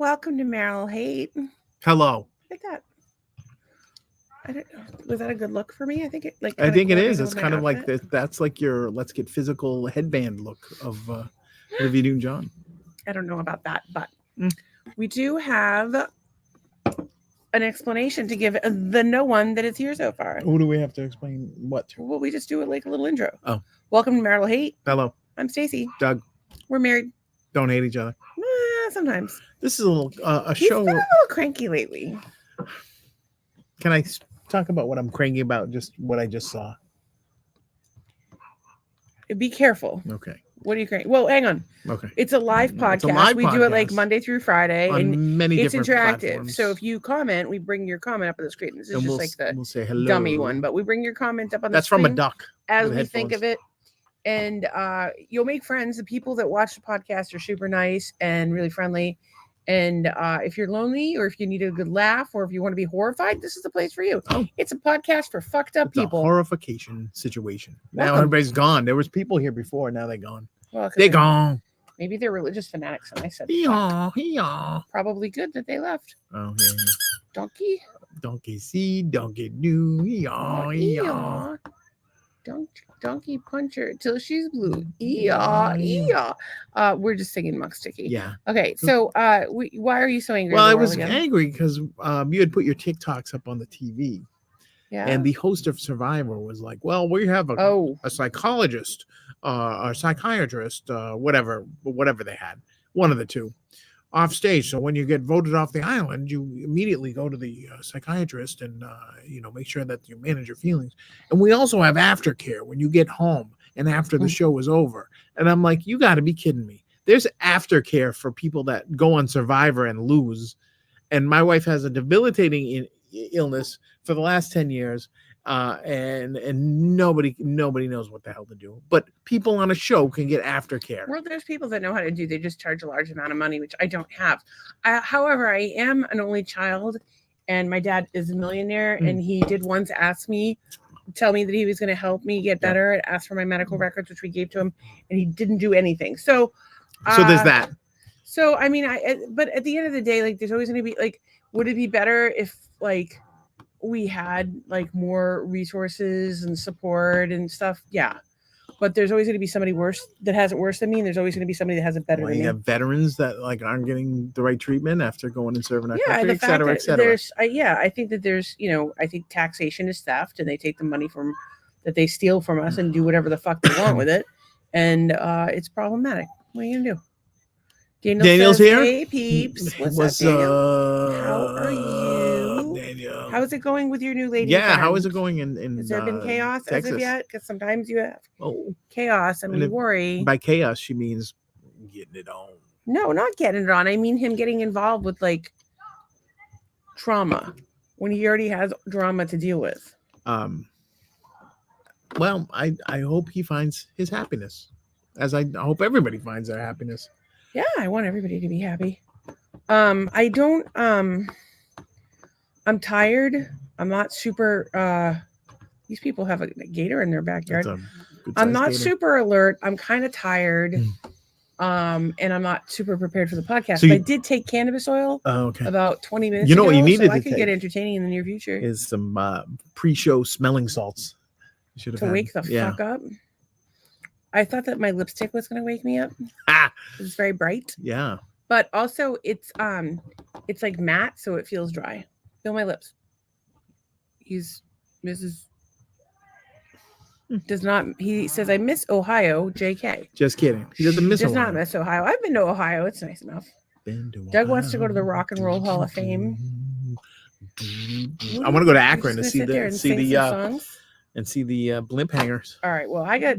Welcome to Marital Hate. Hello. Look at that. Was that a good look for me? I think it I think it is. It's kind of like this. That's like your Let's Get Physical headband look of Olivia Newton-John. I don't know about that, but we do have an explanation to give the no one that is here so far. Who do we have to explain what to? Well, we just do it like a little intro. Oh. Welcome to Marital Hate. Hello. I'm Stacy. Doug. We're married. Don't hate each other. Sometimes. This is a little He's show. Been a little cranky lately. Can I talk about what I'm cranky about? Just what I just saw. Be careful. Okay. What are you cranky? Well, hang on. Okay. It's a live podcast. We do it like Monday through Friday, on many it's different interactive. platforms. So if you comment, we bring your comment up on the screen. This is just like the we'll say hello. dummy one, but we bring your comment up on the That's screen. from a duck. As we think of it. And you'll make friends. The people that watch the podcast are super nice and really friendly. And if you're lonely or if you need a good laugh or if you want to be horrified, this is the place for you. Oh. It's a podcast for fucked up people. A horrification situation. Welcome. Now everybody's gone. There was people here before. Now they're gone. Well, they're gone. Maybe they're religious fanatics. And I said, yeah. Probably good that they left. Oh, yeah. Donkey. Donkey see, donkey do. Yeah. Donkey puncher till she's blue. We're just singing Muck Sticky. Yeah. Okay. So, why are you so angry? Well, I was angry because you had put your TikToks up on the TV. Yeah. And the host of Survivor was like, "Well, we have a psychologist, a psychiatrist, whatever they had, one of the two, off stage. So when you get voted off the island, you immediately go to the psychiatrist and make sure that you manage your feelings. And we also have aftercare when you get home and after the show is over." And I'm like, you got to be kidding me. There's aftercare for people that go on Survivor and lose. And my wife has a debilitating illness for the last 10 years. And nobody knows what the hell to do. But people on a show can get aftercare. Well, there's people that know how to do. They just charge a large amount of money, which I don't have. However, I am an only child, and my dad is a millionaire, and he did once tell me that he was going to help me get better and ask for my medical records, which we gave to him, and he didn't do anything. So there's that. So I mean, but at the end of the day, like, there's always going to be like, would it be better if like we had like more resources and support and stuff? Yeah. But there's always going to be somebody worse that has it worse than me. And there's always going to be somebody that has it better than me. You have veterans that like aren't getting the right treatment after going and serving our country, the et cetera, et cetera. I think that there's, I think taxation is theft, and they take the money that they steal from us and do whatever the fuck they want with it. And it's problematic. What are you going to do? Daniel's says, here. Hey peeps. What's up, Daniel? How are you? Daniel. How is it going with your new lady? Yeah, friend? how is it going in Has there been chaos Texas? as of yet? Because sometimes you have chaos and we worry. By chaos, she means getting it on. No, not getting it on. I mean him getting involved with like trauma when he already has drama to deal with. Well, I hope he finds his happiness, as I hope everybody finds their happiness. Yeah, I want everybody to be happy. I don't. I'm tired. I'm not super. These people have a gator in their backyard. I'm not super alert. I'm kind of tired. And I'm not super prepared for the podcast. So I did take cannabis oil about 20 minutes ago. What you needed I could get entertaining in the near future. Is some pre-show smelling salts. You should have wake the fuck up. I thought that my lipstick was going to wake me up. It's very bright. Yeah. But also it's like matte, so it feels dry. Feel my lips. He says, I miss Ohio, JK. Just kidding. He doesn't miss Ohio. Does not miss Ohio. I've been to Ohio. It's nice enough. Doug wants to go to the Rock and Roll Hall of Fame. I want to go to Akron to see the blimp hangers. All right. Well, I got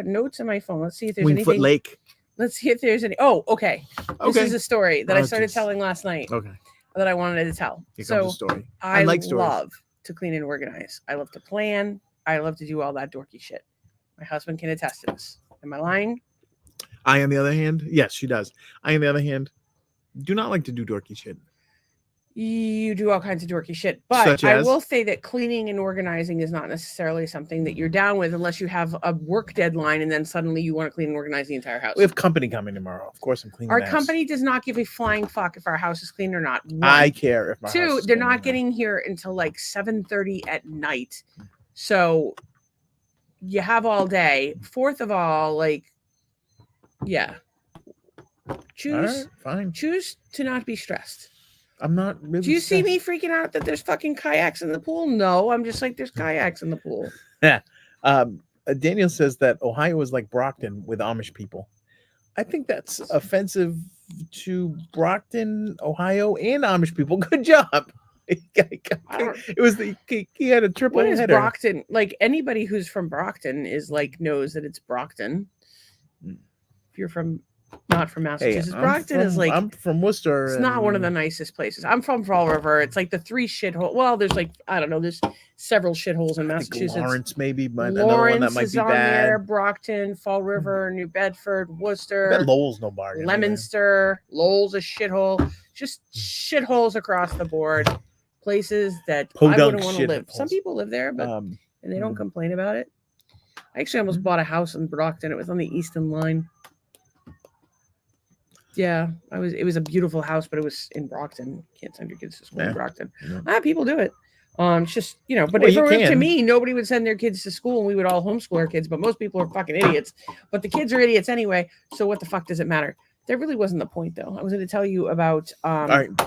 notes on my phone. Let's see if there's Wingfoot anything. Lake. Let's see if there's any. Oh, okay. This is a story that I started telling last night. Okay. That I wanted to tell. Here comes a story. I like love to clean and organize. I love to plan. I love to do all that dorky shit. My husband can attest to this. Am I lying? I, on the other hand, yes, she does. I, on the other hand, do not like to do dorky shit. you do all kinds of dorky shit. But Such I as? will say that cleaning and organizing is not necessarily something that you're down with unless you have a work deadline and then suddenly you want to clean and organize the entire house. We have company coming tomorrow. Of course, I'm cleaning. Our company does not give a flying fuck if our house is clean or not. One. I care if my house Two, is they're clean not or getting here until like 7:30 at night. So you have all day. Fourth of all, like, yeah. Choose to not be stressed. I'm not really. Do you see me freaking out that there's fucking kayaks in the pool? No, I'm just like, there's kayaks in the pool. Yeah. Daniel says that Ohio is like Brockton with Amish people. I think that's offensive to Brockton, Ohio, and Amish people. Good job. It was he had a triple header. What is header. Brockton? Like, anybody who's from Brockton is like knows that it's Brockton. If you're not from Massachusetts, Brockton is like, I'm from Worcester. It's not one of the nicest places. I'm from Fall River. It's like the 3 shithole. Well, there's like, I don't know, there's several shitholes in Massachusetts. Lawrence maybe, but Lawrence another one that might is be on bad. there. Brockton, Fall River, New Bedford, Worcester. I bet Lowell's no bargain. Leominster, Lowell's a shithole. Just shitholes across the board. Places that I wouldn't want to live. Some people live there, but and they don't complain about it. I actually almost bought a house in Brockton. It was on the Eastern Line. Yeah, it was a beautiful house, but it was in Brockton. Can't send your kids to school in Brockton. Yeah. People do it. It's just, but if it were to me, nobody would send their kids to school and we would all homeschool our kids, but most people are fucking idiots. But the kids are idiots anyway, so what the fuck does it matter? That really wasn't the point, though. I was going to tell you about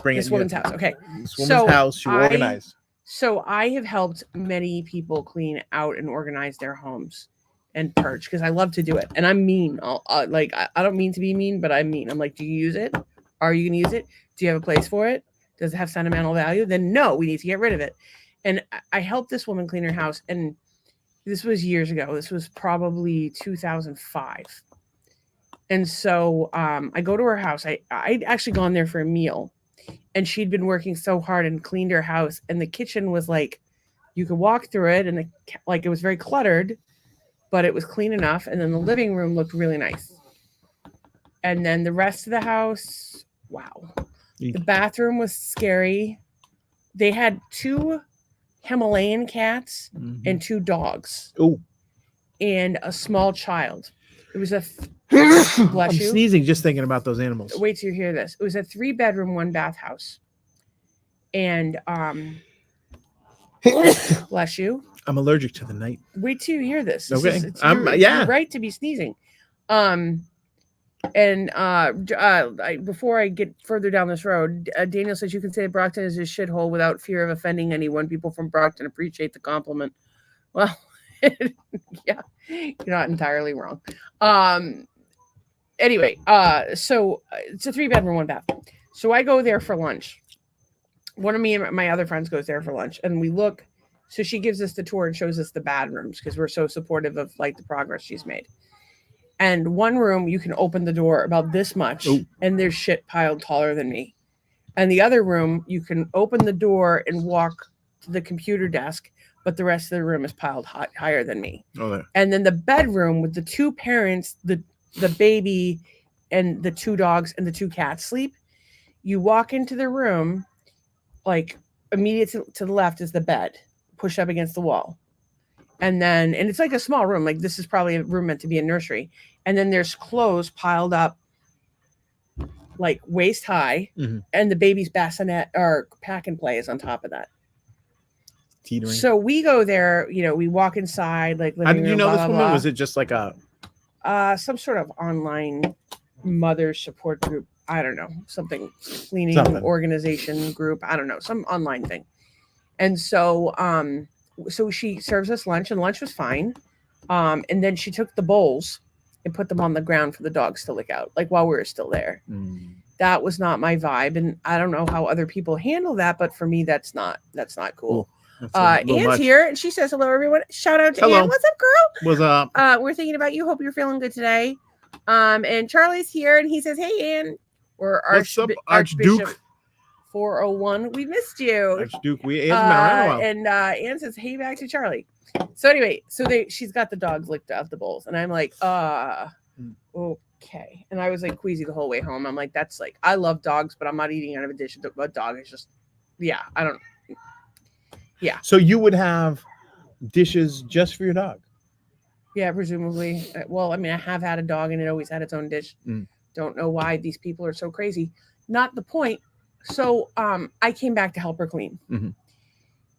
this woman's house. Okay. This woman's house, she organized. So I have helped many people clean out and organize their homes and purge because I love to do it. And I'm mean. I don't mean to be mean, but I'm mean. I'm like, do you use it? Are you going to use it? Do you have a place for it? Does it have sentimental value? Then no, we need to get rid of it. And I helped this woman clean her house. And this was years ago. This was probably 2005. And so I go to her house. I'd actually gone there for a meal. And she'd been working so hard and cleaned her house. And the kitchen was like, you could walk through it. And it was very cluttered, but it was clean enough. And then the living room looked really nice. And then the rest of the house, wow. The bathroom was scary. They had 2 Himalayan cats and 2 dogs. Oh. And a small child. It was a I'm sneezing just thinking about those animals. Wait till you hear this. It was a 3-bedroom, 1-bath house. And bless you. I'm allergic to the night. Wait till you hear this. Okay. You're right to be sneezing. Before I get further down this road, Daniel says you can say Brockton is a shithole without fear of offending anyone. People from Brockton appreciate the compliment. Well, yeah, you're not entirely wrong. Anyway, so it's a 3-bedroom, 1-bath. So I go there for lunch. One of me and my other friends goes there for lunch, and we look. So she gives us the tour and shows us the bad rooms because we're so supportive of like the progress she's made. And one room, you can open the door about this much, and there's shit piled taller than me. And the other room, you can open the door and walk to the computer desk, but the rest of the room is piled higher than me. Okay. And then the bedroom with the 2 parents, the baby, and the 2 dogs and the 2 cats sleep. You walk into the room, like immediately to the left is the bed, pushed up against the wall. And it's like a small room. Like this is probably a room meant to be a nursery. And then there's clothes piled up like waist high, and the baby's bassinet or pack and play is on top of that. Teetering. So we go there, we walk inside, like living How did you room, know blah, this blah, woman? blah. Was it just like a some sort of online mother support group? I don't know, something cleaning organization group. I don't know, some online thing. And so so she serves us lunch, and lunch was fine. And then she took the bowls and put them on the ground for the dogs to lick out, like while we were still there. That was not my vibe. And I don't know how other people handle that, but for me, that's not cool. Anne's here, and she says hello, everyone. Shout out to Anne. What's up, girl? What's up? We're thinking about you. Hope you're feeling good today. And Charlie's here, and he says, hey, Anne. Or Archbishop 401. We missed you. Archduke. We hasn't been around a while. And Anne says, hey, back to Charlie. So anyway, she's got the dogs licked out the bowls, and I'm like, okay. And I was like queasy the whole way home. I'm like, that's like, I love dogs, but I'm not eating out of a dish. A dog is just yeah, I don't. Yeah. So you would have dishes just for your dog. Yeah, presumably. Well, I mean, I have had a dog and it always had its own dish. Don't know why these people are so crazy. Not the point. So I came back to help her clean.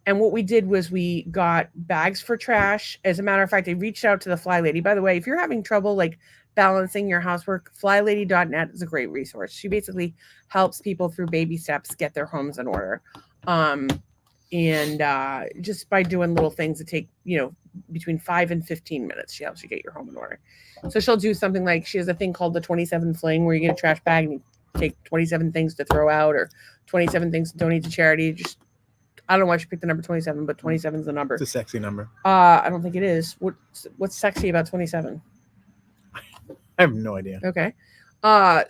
And what we did was we got bags for trash. As a matter of fact, I reached out to the Fly Lady. By the way, if you're having trouble like balancing your housework, flylady.net is a great resource. She basically helps people through baby steps get their homes in order. And just by doing little things that take, between 5 and 15 minutes, she helps you get your home in order. So she'll do something like, she has a thing called the 27 fling, where you get a trash bag and you take 27 things to throw out or 27 things to donate to charity. Just, I don't know why she picked the number 27, but 27 is the number. It's a sexy number. I don't think it is. What's sexy about 27? I have no idea. Okay.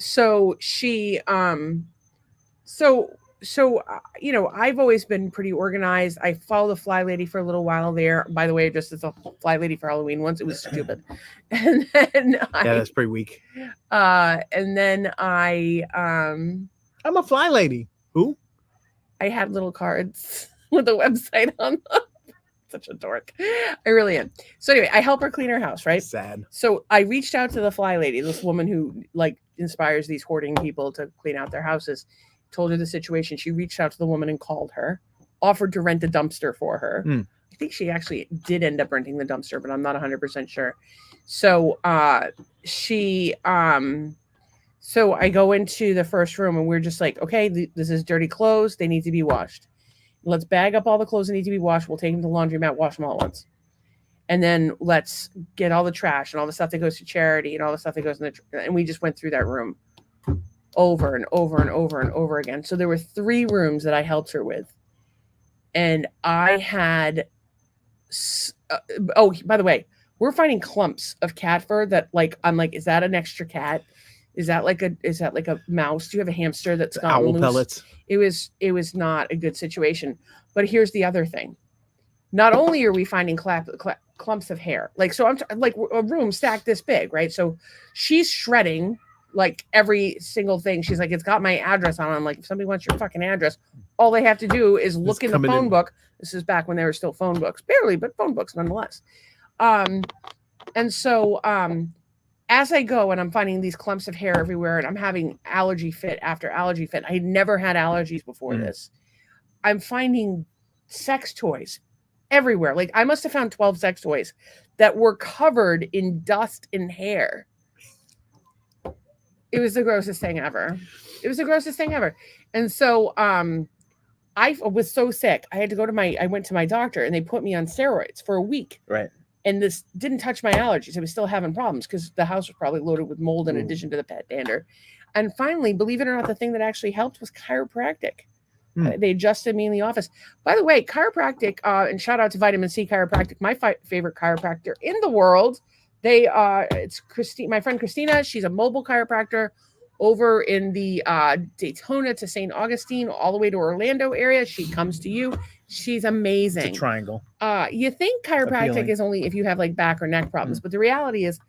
So she, I've always been pretty organized. I followed the Fly Lady for a little while there. By the way, just as a Fly Lady for Halloween once, it was stupid. And then that's pretty weak. And then I'm a Fly Lady. Who? I had little cards with a website on them. Such a dork. I really am. So anyway, I help her clean her house, right? Sad. So I reached out to the Fly Lady, this woman who like inspires these hoarding people to clean out their houses. Told her the situation. She reached out to the woman and called her, offered to rent a dumpster for her. I think she actually did end up renting the dumpster, but I'm not 100% sure. So so I go into the first room and we're just like, okay, this is dirty clothes. They need to be washed. Let's bag up all the clothes that need to be washed. We'll take them to the laundromat, wash them all at once. And then let's get all the trash and all the stuff that goes to charity and all the stuff that goes in and we just went through that room over and over and over and over again. So there were 3 rooms that I helped her with. And I had, by the way, we're finding clumps of cat fur that I'm like, is that an extra cat? Is that like a mouse? Do you have a hamster that's got owl loose? Pellets? It was not a good situation. But here's the other thing. Not only are we finding clumps of hair, so I'm like a room stacked this big, right? So she's shredding like every single thing. She's like, it's got my address on it. I'm like, if somebody wants your fucking address, all they have to do is look in the phone book. This is back when there were still phone books, barely, but phone books nonetheless. And so as I go and I'm finding these clumps of hair everywhere and I'm having allergy fit after allergy fit. I had never had allergies before this. I'm finding sex toys everywhere. Like I must have found 12 sex toys that were covered in dust and hair. It was the grossest thing ever. And so I was so sick. I had to go I went to my doctor and they put me on steroids for a week. Right. And this didn't touch my allergies. I was still having problems because the house was probably loaded with mold in addition to the pet dander. And finally, believe it or not, the thing that actually helped was chiropractic. They adjusted me in the office. By the way, chiropractic, and shout out to Vitamin C Chiropractic, my favorite chiropractor in the world. It's Christine, my friend Christina. She's a mobile chiropractor over in the Daytona to St. Augustine, all the way to Orlando area. She comes to you. She's amazing. It's a triangle. You think chiropractic is only if you have like back or neck problems, but the reality is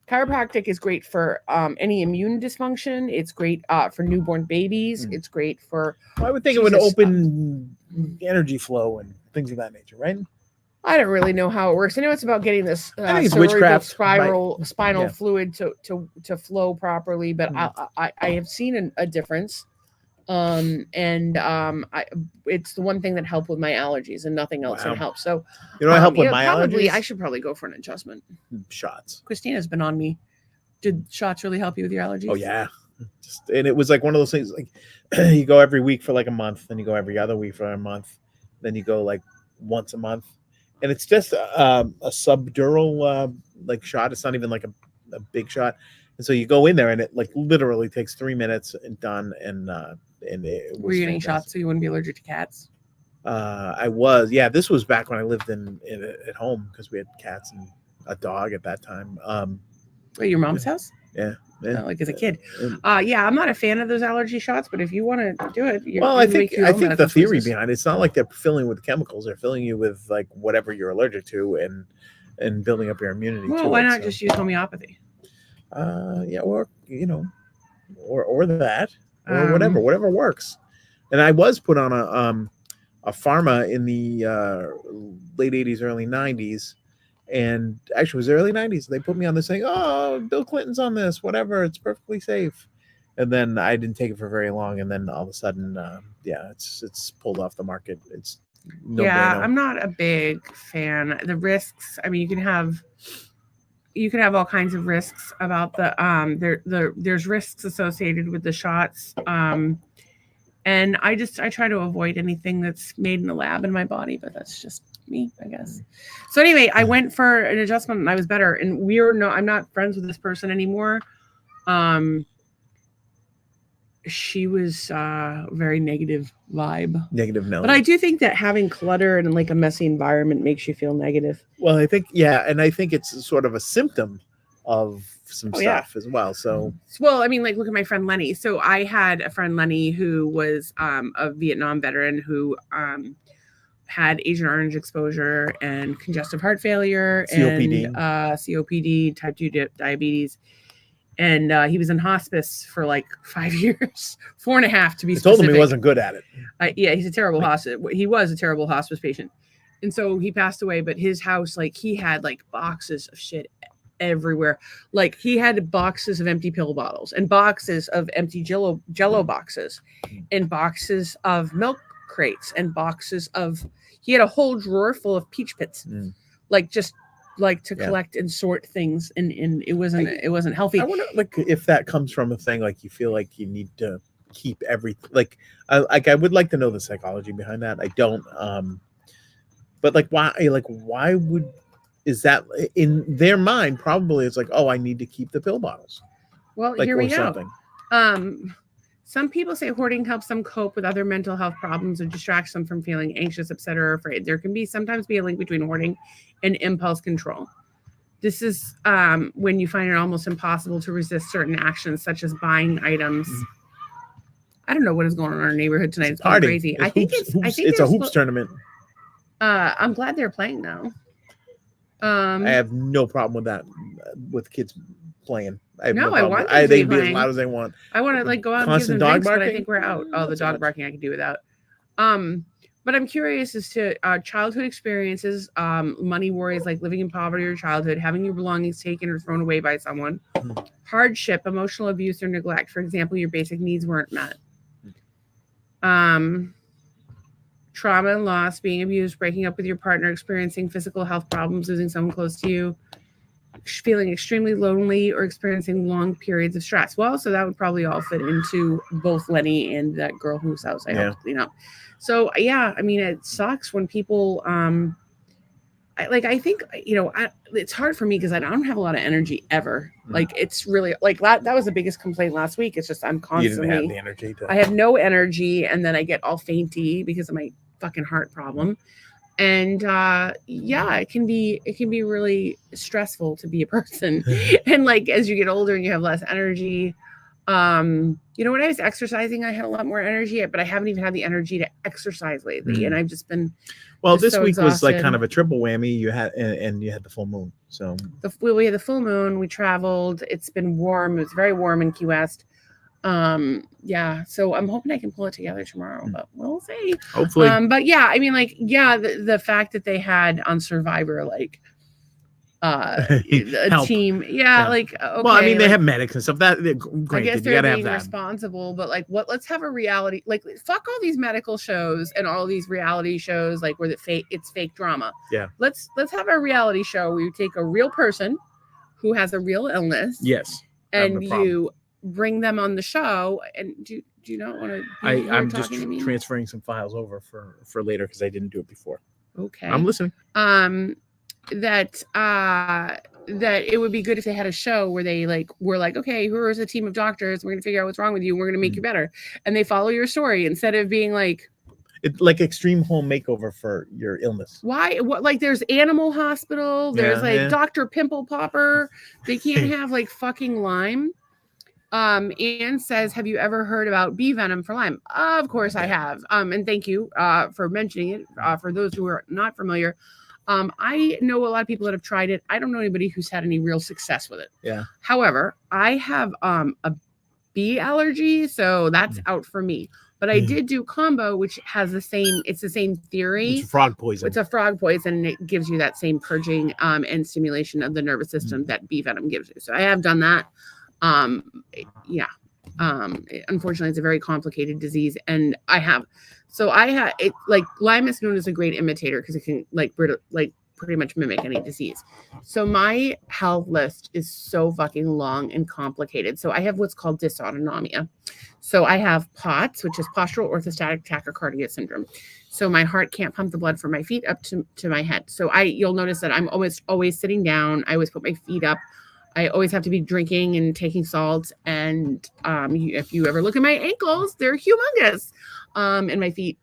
chiropractic is great for any immune dysfunction. It's great for newborn babies. It's great for... Well, I would think it would open energy flow and things of that nature, right? I don't really know how it works. I know it's about getting this I think it's witchcraft spinal fluid to flow properly, but I have seen a difference. It's the one thing that helped with my allergies and nothing else that helped. So I help with my allergies? I should probably go for an adjustment. Shots. Christina's been on me. Did shots really help you with your allergies? Oh yeah. And it was like one of those things, like you go every week for like a month, then you go every other week for a month, then you go like once a month. And it's just a subdural like shot. It's not even like a big shot. And so you go in there and it like literally takes 3 minutes and done. And it was Were you getting shots so you wouldn't be allergic to cats? I was. Yeah, this was back when I lived at home because we had cats and a dog at that time. Wait, your mom's house? Yeah. Like as a kid. Yeah, I'm not a fan of those allergy shots, but if you want to do it, I think the theory behind it's not like they're filling with chemicals; they're filling you with like whatever you're allergic to and building up your immunity. Well, why not just use homeopathy? Yeah, or or that, or whatever works. And I was put on a pharma in the late 80s, early 90s. And actually, it was the early 90s. They put me on this thing. Oh, Bill Clinton's on this, whatever. It's perfectly safe. And then I didn't take it for very long. And then all of a sudden, it's pulled off the market. It's no bueno. I'm not a big fan. The risks, I mean, you can have all kinds of risks about there's risks associated with the shots. And I try to avoid anything that's made in the lab in my body, but that's just me, I guess. So anyway, I went for an adjustment and I was better. And I'm not friends with this person anymore. She was very negative vibe. Negative Nelly. But I do think that having clutter and like a messy environment makes you feel negative. Well, I think, and I think it's sort of a symptom of some stuff as well. So, well, I mean, like, look at my friend Lenny. So I had a friend Lenny who was a Vietnam veteran who had Agent Orange exposure and congestive heart failure COPD. and COPD, type 2 diabetes. And he was in hospice for like 5 years, 4.5 to be specific. Told him he wasn't good at it. He's a terrible hospice. He was a terrible hospice patient. And so he passed away, but his house, like he had like boxes of shit everywhere. Like he had boxes of empty pill bottles and boxes of empty jello boxes and boxes of milk crates and boxes of, he had a whole drawer full of peach pits, to collect and sort things, and it wasn't healthy. I wonder, like, if that comes from a thing, like you feel like you need to keep everything. Like I would like to know the psychology behind that. I don't. But like, why? Like, why would? Is that in their mind? Probably it's like, oh, I need to keep the pill bottles. Well, like, here we go. Something. Some people say hoarding helps them cope with other mental health problems or distracts them from feeling anxious, upset, or afraid. There can sometimes be a link between hoarding and impulse control. This is when you find it almost impossible to resist certain actions, such as buying items. I don't know what is going on in our neighborhood tonight. It's kind of crazy. I think it's a hoops tournament. I'm glad they're playing though. I have no problem with that. With kids playing. I want them to be as loud as they want. I want to like go out and give them drinks, but I think we're out. Oh, the dog barking I can do without. But I'm curious as to childhood experiences, money worries like living in poverty or childhood, having your belongings taken or thrown away by someone, hardship, emotional abuse or neglect. For example, your basic needs weren't met. Trauma and loss, being abused, breaking up with your partner, experiencing physical health problems, losing someone close to you, feeling extremely lonely, or experiencing long periods of stress. Well, so that would probably all fit into both Lenny and that girl whose house I helped clean up. So yeah, I mean, it sucks when people, I think, it's hard for me because I don't have a lot of energy ever. Like it's really like that was the biggest complaint last week. It's just I'm constantly, you didn't have the energy I have no energy, and then I get all fainty because of my fucking heart problem. And it can be really stressful to be a person. And like as you get older and you have less energy, when I was exercising, I had a lot more energy, but I haven't even had the energy to exercise lately. And I've just been this week exhausted. Was like kind of a triple whammy. You had and you had the full moon. So we had the full moon. We traveled. It's been warm. It was very warm in Key West. So I'm hoping I can pull it together tomorrow, but we'll see. Hopefully. But yeah, I mean, like, the fact that they had on Survivor, like, a team, like, okay, well, I mean, they like, have medics and stuff. That great. I guess they're being responsible, but like, let's have a reality, like, fuck all these medical shows and all these reality shows, like, where it's fake drama. Yeah. Let's have a reality show where you take a real person who has a real illness. Yes. And you bring them on the show. And do you not want to? I'm just transferring some files over for later because I didn't do it before. Okay, I'm listening. That it would be good if they had a show where they were like, okay, here's a team of doctors. We're gonna figure out what's wrong with you. We're gonna make you better, and they follow your story instead of being like. It's like extreme home makeover for your illness. Why? What? Like, there's Animal Hospital. There's Dr. Pimple Popper. They can't have like fucking Lyme. Anne says, have you ever heard about bee venom for Lyme? Of course I have. And thank you for mentioning it. For those who are not familiar, I know a lot of people that have tried it. I don't know anybody who's had any real success with it. Yeah. However, I have a bee allergy, so that's out for me. But I did do combo, which has it's the same theory. It's frog poison. It's a frog poison, and it gives you that same purging and stimulation of the nervous system that bee venom gives you. So I have done that. Unfortunately, it's a very complicated disease, and it like Lyme is known as a great imitator because it can pretty much mimic any disease. So my health list is so fucking long and complicated. So I have what's called dysautonomia. So I have POTS, which is postural orthostatic tachycardia syndrome. So my heart can't pump the blood from my feet up to my head. So you'll notice that I'm always sitting down. I always put my feet up. I always have to be drinking and taking salts. And if you ever look at my ankles, they're humongous and my feet.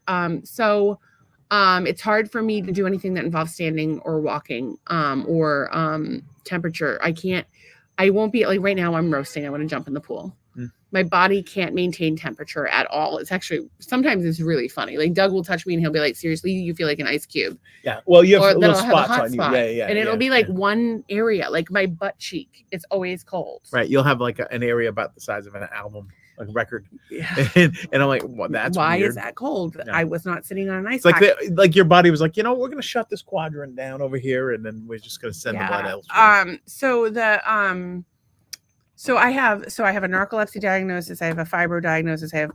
It's hard for me to do anything that involves standing or walking or temperature. I won't be like right now I'm roasting. I want to jump in the pool. My body can't maintain temperature at all. It's actually, sometimes it's really funny. Like Doug will touch me and he'll be like, seriously, you feel like an ice cube. Yeah. Well, you have little have spots on you. Yeah. And it'll be like one area, like my butt cheek. It's always cold. Right. You'll have like an area about the size of an album, like a record. Yeah. And I'm like, well, that's why weird. is that cold? Yeah. I was not sitting on an ice pack. Like your body was like, we're going to shut this quadrant down over here. And then we're just going to send the blood elsewhere. So I have a narcolepsy diagnosis. I have a fibro diagnosis. I have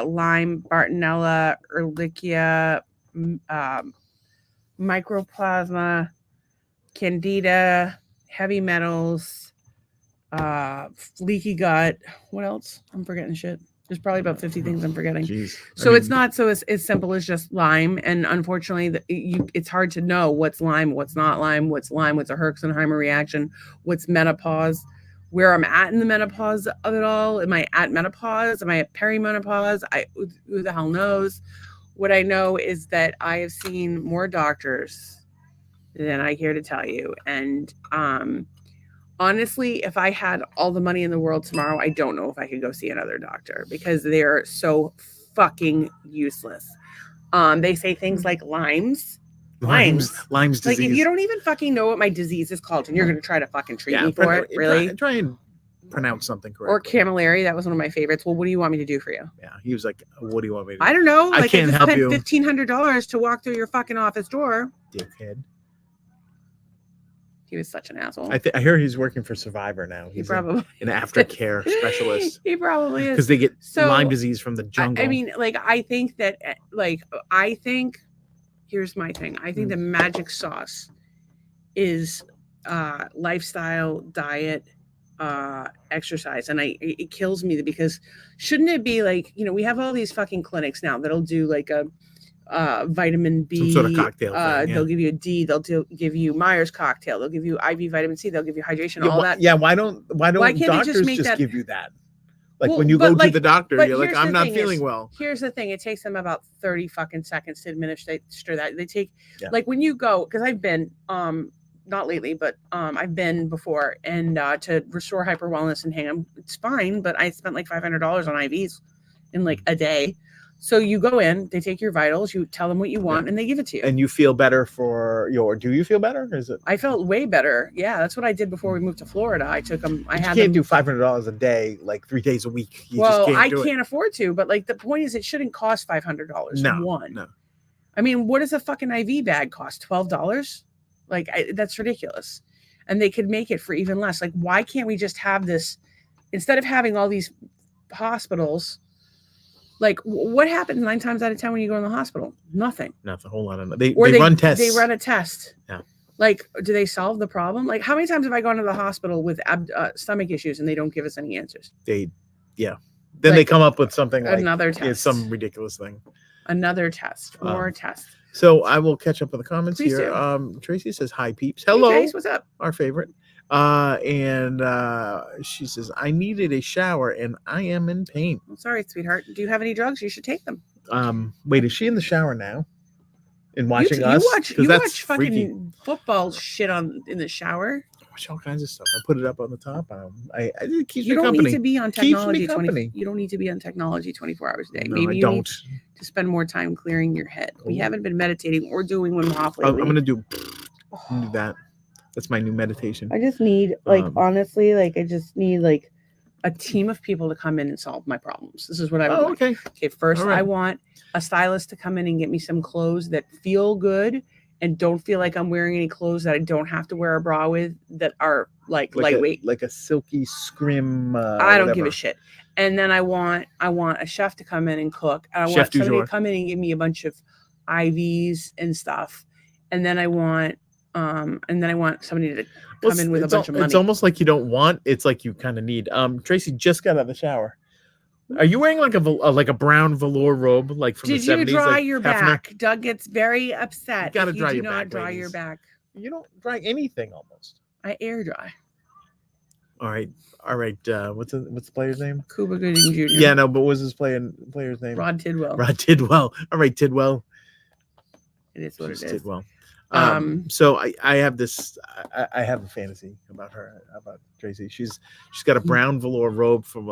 Lyme, Bartonella, Ehrlichia, mycoplasma, Candida, heavy metals, leaky gut. What else? I'm forgetting shit. There's probably about 50 things I'm forgetting. Jeez. It's not so as simple as just Lyme. And unfortunately, it's hard to know what's Lyme, what's not Lyme, what's a Herxenheimer reaction, what's menopause. Where I'm at in the menopause of it all. Am I at menopause? Am I at perimenopause? Who the hell knows? What I know is that I have seen more doctors than I care to tell you. And honestly, if I had all the money in the world tomorrow, I don't know if I could go see another doctor because they're so fucking useless. They say things like Lyme's disease. Like if you don't even fucking know what my disease is called and you're going to try to fucking treat me for it, really? Try and pronounce something correctly. Or Camilleri, that was one of my favorites. Well, what do you want me to do for you? Yeah, he was like, what do you want me to do? I don't know. I can't help you. $1,500 to walk through your fucking office door. Dickhead. He was such an asshole. I hear he's working for Survivor now. He's probably an aftercare specialist. He probably is. Because they get Lyme disease from the jungle. I mean, here's my thing. I think the magic sauce is lifestyle, diet, exercise. And it kills me because shouldn't it be like, we have all these fucking clinics now that'll do like a vitamin B, some sort of cocktail thing, they'll give you a D, they'll give you Myers cocktail, they'll give you IV vitamin C, they'll give you hydration, all that. Yeah, why don't doctors just give you that? Like when you go to the doctor, you're like, I'm not feeling well. Here's the thing. It takes them about 30 fucking seconds to administer that. They take, like when you go, because I've been, not lately, but I've been before, and to restore hyper wellness and hang, it's fine, but I spent like $500 on IVs in like a day. So you go in, they take your vitals, you tell them what you want, and they give it to you. And you feel better do you feel better? Or is it? I felt way better. Yeah, that's what I did before we moved to Florida. I took them. You can't do $500 a day, like 3 days a week. I can't afford to, but like the point is it shouldn't cost $500. No. I mean, what does a fucking IV bag cost? $12? Like that's ridiculous. And they could make it for even less. Like, why can't we just have this instead of having all these hospitals? Like, what happens 9 times out of 10 when you go in the hospital? Nothing. Nothing. A whole lot of they run tests. They run a test. Yeah. Like, do they solve the problem? Like, how many times have I gone to the hospital with stomach issues and they don't give us any answers? Then they come up with something like another test. It's some ridiculous thing. Another test. More tests. So I will catch up with the comments Please here. Do. Tracy says, hi, peeps. Hello. Hey, Trace, what's up? Our favorite. And she says, I needed a shower and I am in pain. I'm sorry, sweetheart. Do you have any drugs? You should take them. Wait, is she in the shower now? And watching us? You watch fucking football shit in the shower. I watch all kinds of stuff. I put it up on the top. It keeps you me don't company. Need to be on technology. You don't need to be on technology 24 hours a day. No, Maybe I don't. Need to spend more time clearing your head. We haven't been meditating or doing Wim Hof lately. I'm gonna do that. That's my new meditation. I just need honestly, I just need a team of people to come in and solve my problems. This is what I would like. Okay. Okay, first All right. I want a stylist to come in and get me some clothes that feel good and don't feel like I'm wearing any clothes that I don't have to wear a bra with, that are like lightweight. Like a silky scrim. I don't give a shit. And then I want a chef to come in and cook. And I want somebody to come in and give me a bunch of IVs and stuff. And then I want somebody to come in with a bunch of money. It's almost like you don't want. It's like you kind of need. Tracy just got out of the shower. Are you wearing like a brown velour robe, like from the 70s? Did you dry like your back? Doug gets very upset. You gotta dry if you your do back. not dry your back. You don't dry anything almost. I air dry. All right. What's the player's name? Cuba Gooding Jr. Yeah, no, but what's his player's name? Rod Tidwell. Rod Tidwell. All right, Tidwell. It is what it is. Tidwell. So I have this. I have a fantasy about her, about Tracy. She's got a brown velour robe from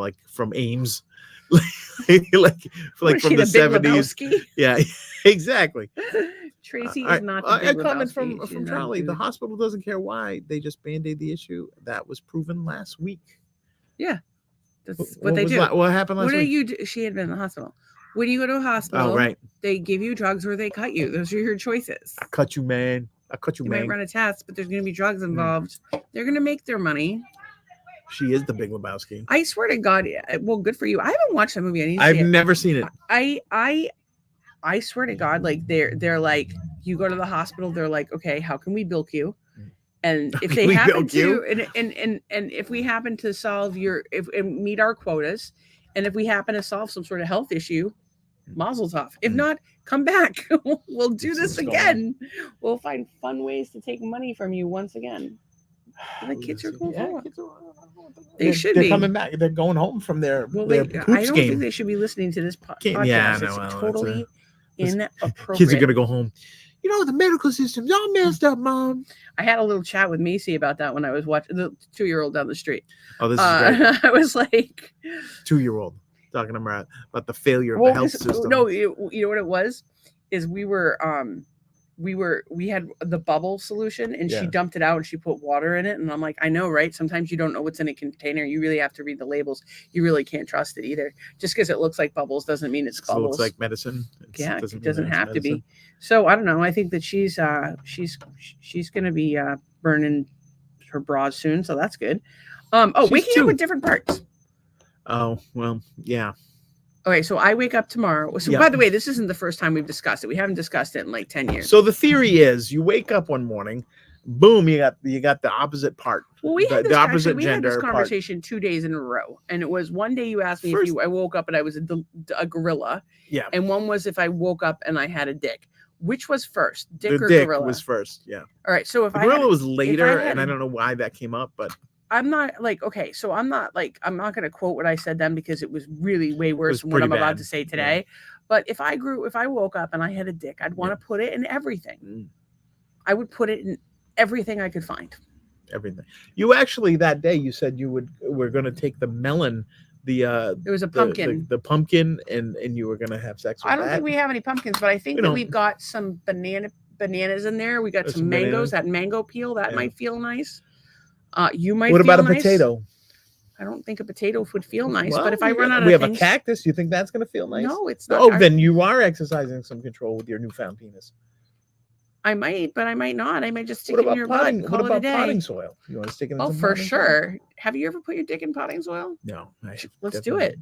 Ames, like from the 70s. Yeah, exactly. Tracy is not the Big a comment Lebowski. from Charlie. The hospital doesn't care why. They just band-aid the issue. That was proven last week. Yeah, that's what they do. What happened last week? What do you do? She had been in the hospital. When you go to a hospital, right, they give you drugs or they cut you. Those are your choices. I cut you, man. You might run a test, but there's going to be drugs involved. They're going to make their money. She is the Big Lebowski. I swear to God. Well, good for you. I haven't watched that movie. I've never seen it. I swear to God, like they're like, you go to the hospital, they're like, okay, how can we bilk you? And if they happen to, and if we happen to solve and meet our quotas, and if we happen to solve some sort of health issue, mazel tov. If not, come back. We'll do this again. We'll find fun ways to take money from you once again. The kids are going forward. They're coming back. They're going home from their I don't think they should be listening to this podcast. Yeah, it's totally inappropriate. Kids are going to go home. You know, the medical system's all messed up, Mom. I had a little chat with Macy about that when I was watching the 2-year-old down the street. Oh, this is great. I was like, 2-year-old talking to her about the failure of the health system. No, you know what it was? Is we had the bubble solution and she dumped it out and she put water in it. And I'm like, I know, right? Sometimes you don't know what's in a container. You really have to read the labels. You really can't trust it either. Just because it looks like bubbles doesn't mean it's bubbles. It looks like medicine. It doesn't have to be. So I don't know. I think that she's going to be burning her bras soon. So that's good. Waking up with different parts. Oh, well, yeah. Okay, so I wake up tomorrow. So, by the way, this isn't the first time we've discussed it. We haven't discussed it in like 10 years. So the theory is, you wake up one morning, boom, you got the opposite part. Well, we had this conversation 2 days in a row, and it was one day you asked me I woke up and I was a gorilla, and one was if I woke up and I had a dick. Which was first, dick or gorilla? Dick was first, yeah. All right, so if the gorilla was later, and I don't know why that came up, but. I'm not like, okay, so I'm not going to quote what I said then because it was really way worse than what I'm about to say today. Yeah. But if I woke up and I had a dick, I'd want to put it in everything. I would put it in everything I could find. Everything. You actually, that day, you said we're going to take the melon, there was a pumpkin. The pumpkin, and you were going to have sex with I don't think we have any pumpkins, but I think that we've got some bananas in there. We got some mangoes, that mango peel, that might feel nice. You might. What about a nice. Potato? I don't think a potato would feel nice, but if I run out of things, we have a cactus. You think that's going to feel nice? No, it's not. Oh, then you are exercising some control with your newfound penis. I might, but I might not. I might just stick it in your butt. What about potting soil? You want to stick it in? Oh, for sure. Soil? Have you ever put your dick in potting soil? No. Let's do it.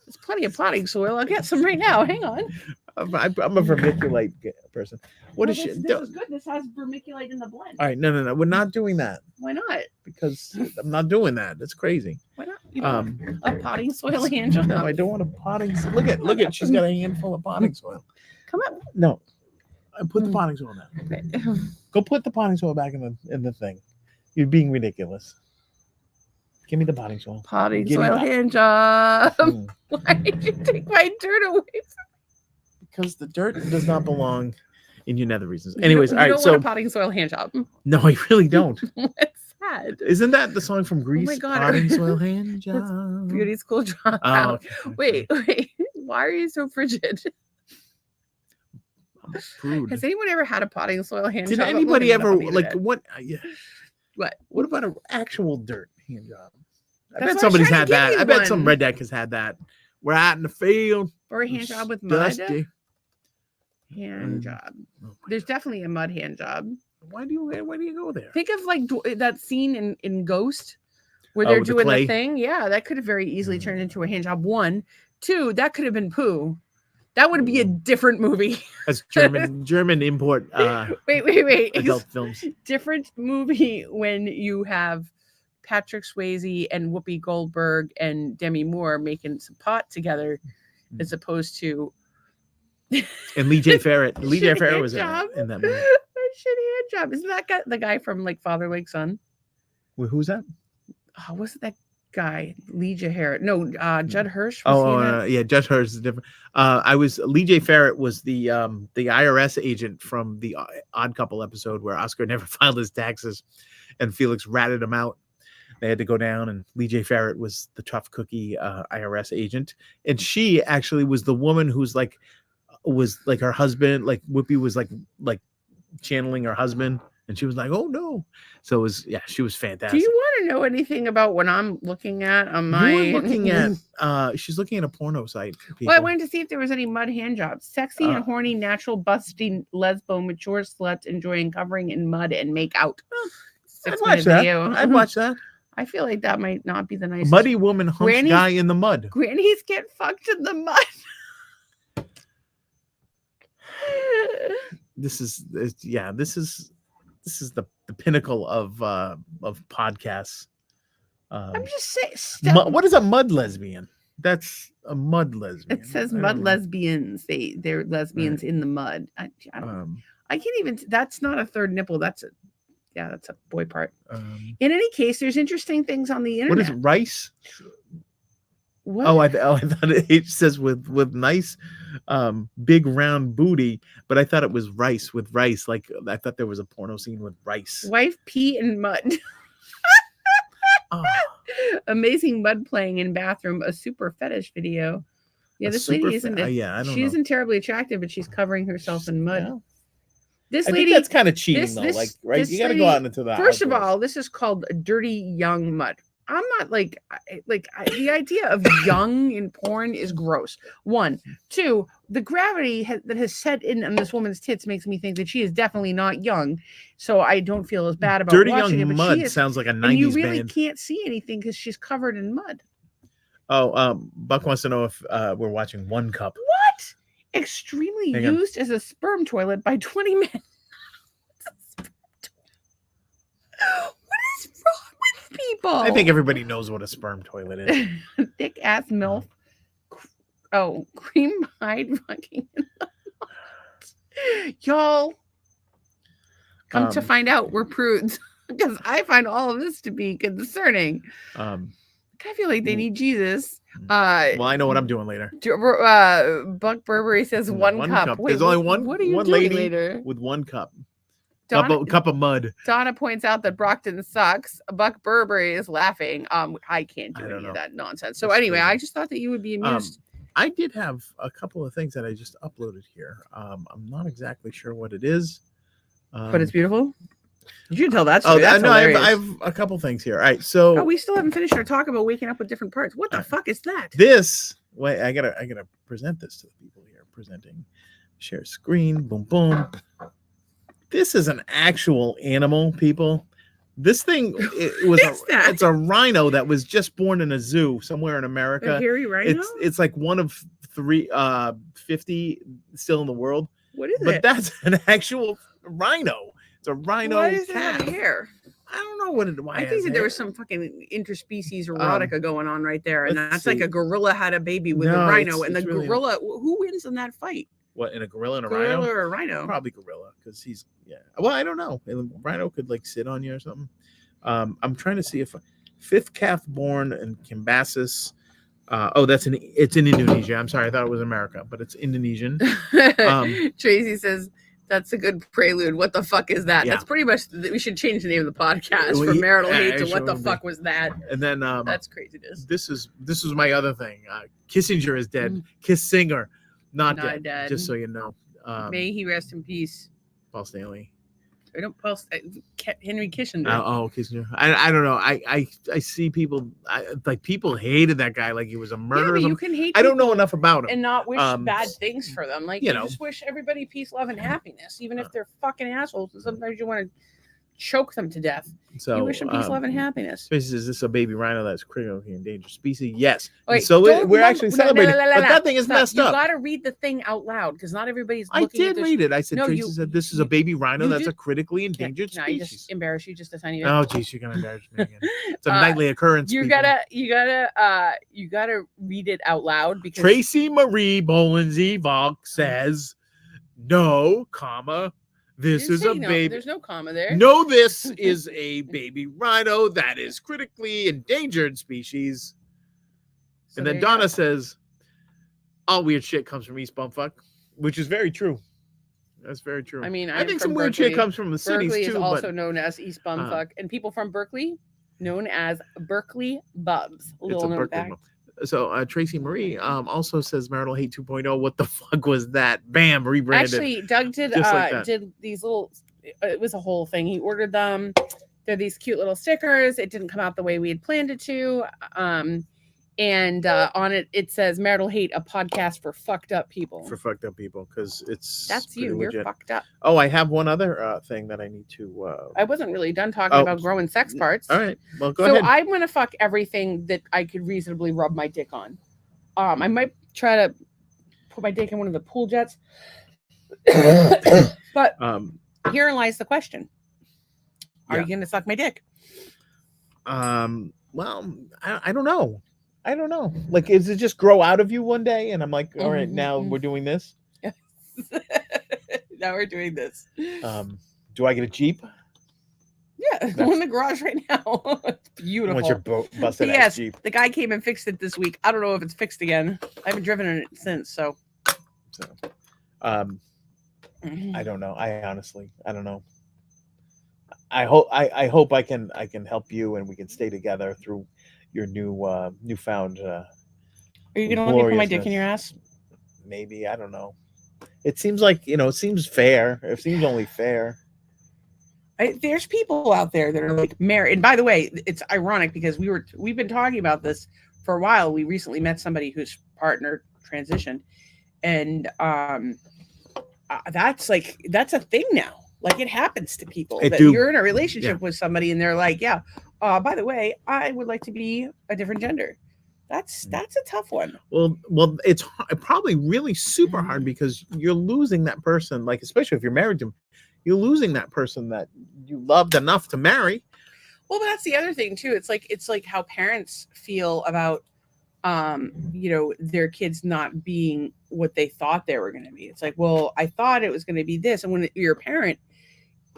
There's plenty of potting soil. I'll get some right now. Hang on. I'm a vermiculite person. This is good. This has vermiculite in the blend. All right, no. We're not doing that. Why not? Because I'm not doing that. That's crazy. Why not? You a potting soil hand job? No, I don't want a potting. Look at. She's got a handful of potting soil. Come on. No, I put the potting soil down. Okay. Go put the potting soil back in the thing. You're being ridiculous. Give me the potting soil. Potting soil hand job. Why did you take my dirt away from me? Because the dirt does not belong in your nether regions. Anyways, all right. You don't want a potting soil hand job. No, I really don't. It's sad. Isn't that the song from Grease? Oh my God. Potting soil hand job. Beauty school dropout. Oh, okay. Wait. Why are you so frigid? I'm a prude. Has anyone ever had a potting soil hand job? Did anybody ever like what? What? What about an actual dirt hand job? I That's bet why somebody's I was trying had to give that. you I bet some one. redneck has had that. We're out in the field. Or a hand job with mud. Dusty. Hand job. Oh There's definitely a mud hand job. why do you go there? Think of like that scene in Ghost where Oh, they're with the doing clay? the thing. Yeah, that could have very easily turned into a hand job. 1, 2, that could have been poo. That would be a different movie. That's German import Wait. adult films. Different movie when you have Patrick Swayze and Whoopi Goldberg and Demi Moore making some pot together, as opposed to And Lee J. Farrett. Lee J. Shit Farrett hand was job. in that movie. A shit hand job. Isn't that the guy from like Father Like Son? Wait, who's that? Oh, wasn't that guy Lee J. Harris? No, Judd Hirsch. Was he in that? Yeah, Judd Hirsch is different. Lee J. Farrett was the IRS agent from the Odd Couple episode where Oscar never filed his taxes, and Felix ratted him out. They had to go down, and Lee J. Farrett was the tough cookie IRS agent, and she actually was the woman who's like her husband. Like Whoopi was like channeling her husband, and she was like, "Oh no!" So it was she was fantastic. Do you want to know anything about what I'm looking at on my? You were looking at she's looking at a porno site. People. Well, I wanted to see if there was any mud hand jobs. Sexy and horny, natural, busting, lesbo, mature sluts enjoying covering in mud and make out. I'd watch that. I'd watch that. I feel like that might not be the nicest. Muddy woman humps guy in the mud. Grannies get fucked in the mud. This is the pinnacle of podcasts. I'm just saying. What is a mud lesbian? That's a mud lesbian. It says mud lesbians. They're lesbians in the mud. I can't even. That's not a third nipple. That's a boy part. In any case, there's interesting things on the internet. What is it, rice? What? I thought it says with nice big round booty, but I thought it was rice with rice. Like I thought there was a porno scene with rice. Wife pee in mud. Amazing mud playing in bathroom. A super fetish video. Yeah, this lady isn't. I don't she know. isn't terribly attractive, but she's covering herself in mud. Yeah. This I lady. think that's kind of cheating, though. Like, right? You got to go out into that. First of all, this is called dirty young mud. I'm not the idea of young in porn is gross. 1, 2, the gravity that has set in on this woman's tits makes me think that she is definitely not young. So I don't feel as bad about dirty watching young it. mud. She is, sounds like a 90s and you really band. can't see anything because she's covered in mud. Buck wants to know if we're watching One Cup. What? Extremely used as a sperm toilet by 20 men. What is wrong with people? I think everybody knows what a sperm toilet is. Thick ass MILF. Oh, cream hide fucking. Y'all, come to find out, we're prudes because I find all of this to be concerning. I feel like they need Jesus. Well, I know what I'm doing later. Buck Burberry says one cup. Wait, there's only one. What are you one doing lady later? with 1 cup. Cup of mud. Donna points out that Brockton sucks. Buck Burberry is laughing. I can't do any of that nonsense. So anyway, I just thought that you would be amused. I did have a couple of things that I just uploaded here. I'm not exactly sure what it is. But it's beautiful. Did you tell that story? I have a couple things here. All right, so we still haven't finished our talk about waking up with different parts. What the fuck is that? Wait, I gotta present this to the people here. Presenting, share screen, boom, boom. This is an actual animal, people. This thing it's a rhino that was just born in a zoo somewhere in America. A hairy rhino? It's like one of 50 still in the world. What is it? But that's an actual rhino. It's a rhino. Why does it have hair? I don't know why. I think that there was some fucking interspecies erotica going on right there, and that's like a gorilla had a baby with a rhino, and the gorilla. Who wins in that fight? What, in a gorilla and a rhino? Gorilla or a rhino? Probably gorilla, because he's Well, I don't know. A rhino could like sit on you or something. I'm trying to see if fifth calf born in Cambasis. It's in Indonesia. I'm sorry, I thought it was America, but it's Indonesian. Tracy says that's a good prelude. What the fuck is that? Yeah. That's pretty much. We should change the name of the podcast from Marital Hate to What the fuck was that? And then that's craziness. This is my other thing. Kissinger is dead. Kissinger, not dead. Just so you know. May he rest in peace. Paul Stanley. I don't post Henry Kissinger. Oh, Kissinger. I don't know. I see people like people hated that guy like he was a murderer. Yeah, you can hate. I don't know enough about him and not wish bad things for them. Like you just wish everybody peace, love, and happiness, even if they're fucking assholes. And sometimes you want to choke them to death. So you wish them peace, love, and happiness. Is this a baby rhino that's critically endangered species? Yes. Wait, so we're actually celebrating. But that thing is messed up. You got to read the thing out loud because not everybody's. I did read it. I said, Tracy said this is a baby rhino that's a critically endangered species. I just embarrass you just a tiny bit. Oh, geez, you're gonna embarrass me again. It's a nightly occurrence. You gotta read it out loud because Tracy Marie Bolins Evok says, no, comma. This is a baby. There's no comma there. No, this is a baby rhino that is critically endangered species. So and then Donna says, all weird shit comes from East Bumfuck, which is very true. That's very true. I mean, I think some weird shit comes from the cities Berkeley too. Berkeley is also known as East Bumfuck, and people from Berkeley known as Berkeley Bubs. Little known fact. So Tracy Marie also says Marital Hate 2.0. What the fuck was that? Bam, rebranded. Actually, Doug did did these little. It was a whole thing. He ordered them. They're these cute little stickers. It didn't come out the way we had planned it to. And on it says Marital Hate, a podcast for fucked up people. For fucked up people, because that's you. Legit. You're fucked up. Oh, I have one other thing that I need to. I wasn't really done talking about growing sex parts. All right, well, go ahead. So I'm gonna fuck everything that I could reasonably rub my dick on. I might try to put my dick in one of the pool jets, but here lies the question: Are you gonna suck my dick? Well, I don't know. I don't know. Like, does it just grow out of you one day? And I'm like, all right, now we're doing this. Now we're doing this. Do I get a Jeep? Yeah, I'm in the garage right now. It's beautiful. What's your busted ass Jeep? The guy came and fixed it this week. I don't know if it's fixed again. I haven't driven in it since. So, I don't know. I don't know. I hope I can help you and we can stay together through your newfound. Are you gonna let me put my dick in your ass? Maybe, I don't know. It seems like it seems fair. It seems only fair. There's people out there that are like married. And by the way, it's ironic because we've been talking about this for a while. We recently met somebody whose partner transitioned, and that's a thing now. Like it happens to people that you're in a relationship with somebody and they're like, by the way, I would like to be a different gender. That's a tough one. Well, it's probably really super hard because you're losing that person. Like, especially if you're married to them, you're losing that person that you loved enough to marry. Well, but that's the other thing too. It's like how parents feel about, their kids not being what they thought they were going to be. It's like, well, I thought it was going to be this. And when you're a parent,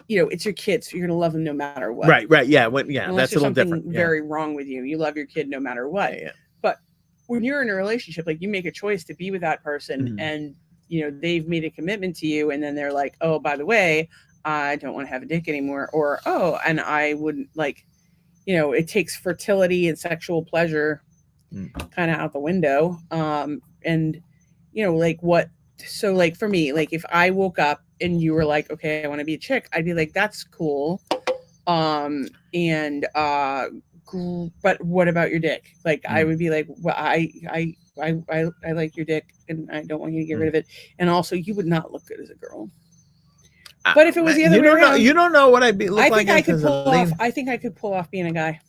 it's your kids. So you're going to love them no matter what. Right. Yeah. Unless that's a little something different. Very wrong with you. You love your kid no matter what. Yeah. But when you're in a relationship, like you make a choice to be with that person and, they've made a commitment to you. And then they're like, oh, by the way, I don't want to have a dick anymore. Or, oh, and I wouldn't it takes fertility and sexual pleasure kind of out the window. So like for me, like if I woke up and you were like, okay, I want to be a chick, I'd be like, that's cool. But what about your dick? Like I would be like, well, I like your dick and I don't want you to get rid of it. And also you would not look good as a girl. But if it was the other way around, you don't know what I'd be. I think I could pull off. I think I could pull off being a guy.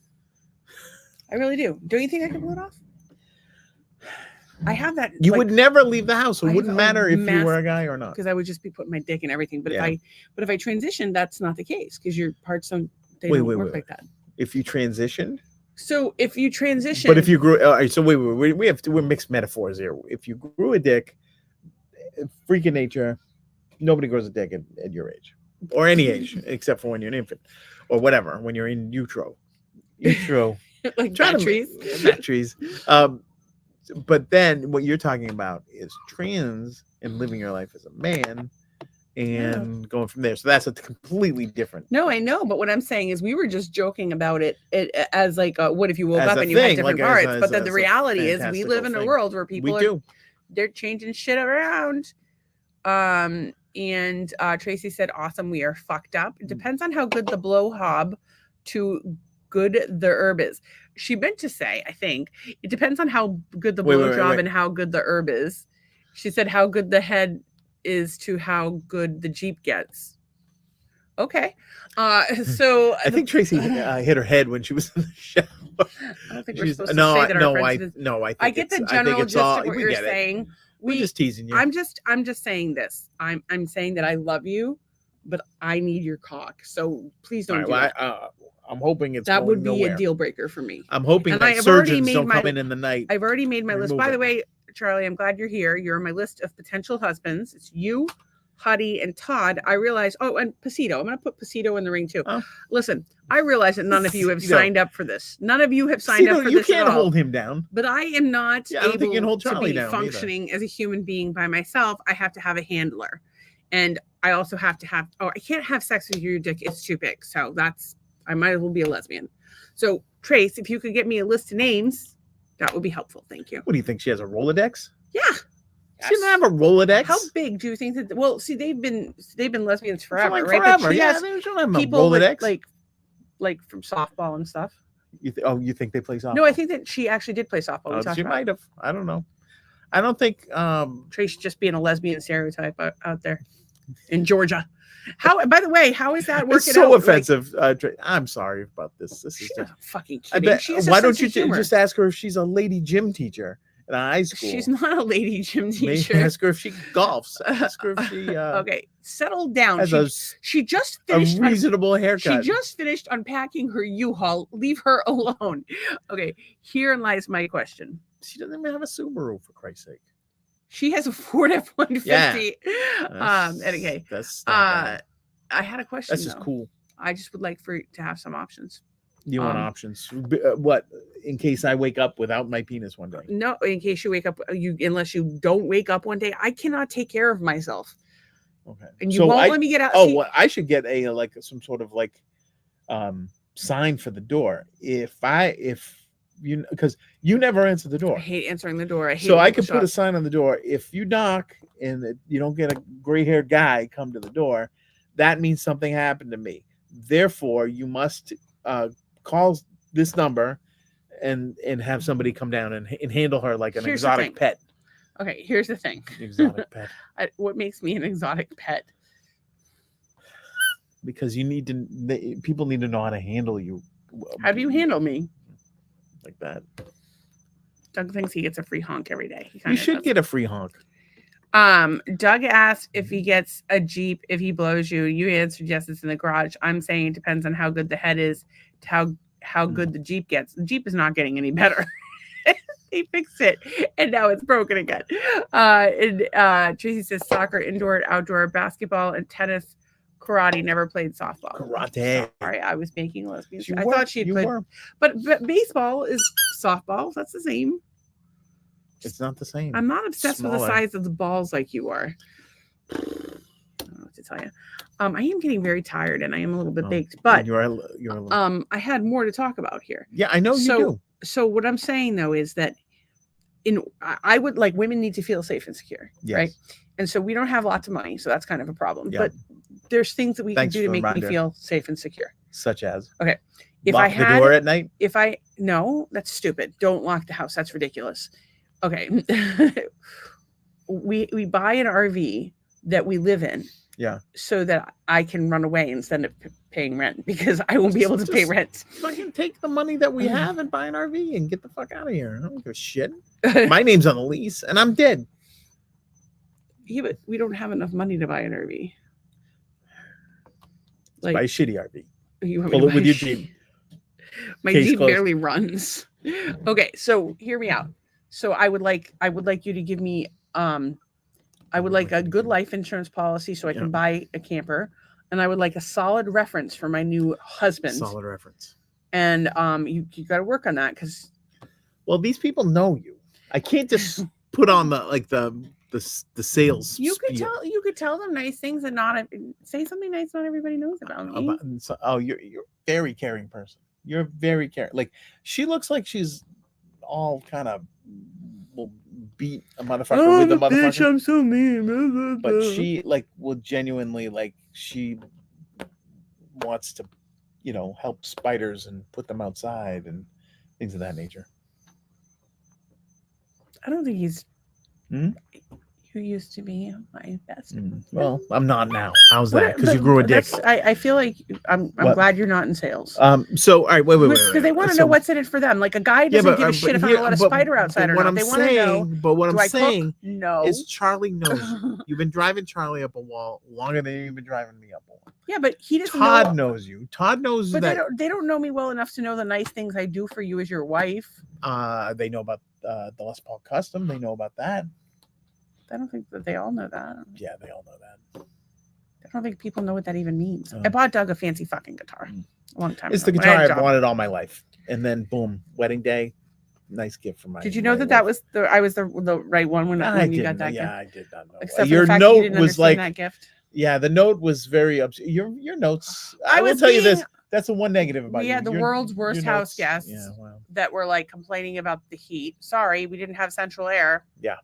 I really do. Don't you think I could pull it off? I have that. You would never leave the house. It wouldn't matter if you were a guy or not. Because I would just be putting my dick in everything. But if I transitioned, that's not the case because your parts don't work like that. If you transitioned. So if you transition, but if you grew, so we're mixed metaphors here. If you grew a dick, freak of nature. Nobody grows a dick at your age or any age except for when you're an infant or whatever, when you're in utero, like batteries. But then what you're talking about is trans and living your life as a man and going from there. So that's a completely different. No, I know. But what I'm saying is we were just joking about it as like, what if you woke up and you had different parts? But then the reality is we live in a world where people they're changing shit around. And Tracy said, awesome, we are fucked up. It depends on how good the blowjob to good the herb is. She meant to say, I think, it depends on how good the blowjob and how good the herb is. She said how good the head is to how good the Jeep gets. Okay. So I think Tracy hit her head when she was in the shower. I don't think we're supposed to say that our friends I get the general gist of what you're saying. We're just teasing you. I'm just saying this. I'm saying that I love you, but I need your cock. So please don't do that. I'm hoping that would be a deal breaker for me. I'm hoping that surgeons don't come in the night. I've already made my list. By the way, Charlie, I'm glad you're here. You're on my list of potential husbands. It's you, Huddy, and Todd. I realize. Oh, and Pasito. I'm going to put Pasito in the ring too. Oh. Listen, I realize that none of you have signed up for this. None of you have signed up for this. You can't hold him down. But I am not able to be down functioning as a human being by myself. I have to have a handler, and I also have to have. Oh, I can't have sex with your dick. It's too big. So I might as well be a lesbian. So Trace, if you could get me a list of names, that would be helpful. Thank you. What do you think? She has a Rolodex? Yeah. She doesn't have a Rolodex. How big do you think that? Well, see, they've been lesbians forever, like right? Forever. Yeah, they don't have a Rolodex. Like from softball and stuff. You think they play softball? No, I think that she actually did play softball. She might have. I don't know. I don't think Trace just being a lesbian stereotype out there in Georgia. How? By the way, how is that working? It's so offensive. I'm sorry about this. This is just fucking kidding. Why don't you just ask her if she's a lady gym teacher in high school? She's not a lady gym teacher. Maybe ask her if she golfs. Ask her if she. Okay, settle down. She just finished a reasonable haircut. She just finished unpacking her U-Haul. Leave her alone. Okay, herein lies my question. She doesn't even have a Subaru, for Christ's sake. She has a Ford F-150. Yeah. Anyway, that's I had a question. That's just cool. I just would like to have some options. You want options? What? In case I wake up without my penis one day? No, in case you wake up, unless you don't wake up one day, I cannot take care of myself. Okay. And you won't let me get out. Well, I should get some sort of sign for the door. Because you never answer the door. I hate answering the door. I could put a sign on the door. If you knock and you don't get a gray-haired guy come to the door, that means something happened to me. Therefore, you must call this number and have somebody come down and handle her like an exotic pet. Okay, here's the thing. Exotic pet. What makes me an exotic pet? Because people need to know how to handle you. How do you handle me? Like that. Doug thinks he gets a free honk every day. You should get a free honk. Doug asked if he gets a Jeep if he blows you. You answered yes, it's in the garage. I'm saying it depends on how good the head is to how good the Jeep gets. The Jeep is not getting any better. He fixed it and now it's broken again. Tracy says soccer, indoor, outdoor, basketball, and tennis. Karate, never played softball. Karate. Sorry, I was making lesbians. I thought she played, but baseball is softball. That's the same. It's not the same. I'm not obsessed with the size of the balls like you are. I don't know what to tell you. I am getting very tired and I am a little bit baked, but you're I had more to talk about here. Yeah, I know you do. So what I'm saying though is that I would like women need to feel safe and secure, right? And so we don't have lots of money, so that's kind of a problem. Yeah. But there's things that we can do to make me feel safe and secure. Such as? Okay. If lock the door at night? No, that's stupid. Don't lock the house. That's ridiculous. Okay. we buy an RV that we live in. Yeah. So that I can run away instead of paying rent because I won't be able to pay rent. Fucking take the money that we have and buy an RV and get the fuck out of here. I don't give a shit. My name's on the lease and I'm dead. Yeah, but we don't have enough money to buy an RV. Like, buy a shitty RV. You want pull it with your Jeep. My Jeep barely runs. Okay, so hear me out. So I would like you to give me I would like a good life insurance policy so I can buy a camper, and I would like a solid reference for my new husband. Solid reference. And you got to work on that because. Well, these people know you. I can't just put on the sales. You could tell them nice things and not say something nice not everybody knows about me. You're a very caring person. You're very caring. Like she looks like she's all kind of beat a motherfucker with a motherfucker. Bitch, I'm so mean. Blah, blah, But blah. she like will genuinely like she wants to, help spiders and put them outside and things of that nature. I don't think he's Hmm? who used to be my best. Well, I'm not now. How's that? Because you grew a dick. I feel like I'm glad you're not in sales. So all right, wait. Because they want to know what's in it for them. Like a guy doesn't give a shit if I'm gonna let a spider outside or not. They want to know. But what I'm saying no is Charlie knows you. You've been driving Charlie up a wall longer than you've been driving me up a wall. Yeah, but he doesn't Todd knows you. Todd knows but that. they don't know me well enough to know the nice things I do for you as your wife. They know about the Les Paul Custom. They know about that. I don't think that they all know that. Yeah, they all know that. I don't think people know what that even means. I bought Doug a fancy fucking guitar a long time It's ago. the guitar I've wanted all my life. And then boom, wedding day, nice gift for my. Did you know that was I was the right one when you got that gift? Yeah, I did not know. Except your for the fact note you didn't was like that gift. Yeah, the note was very upset. Your notes. I will tell you this. That's the one negative about we you. had the world's worst house guests wow. that were like complaining about the heat. Sorry, we didn't have central air. Yeah.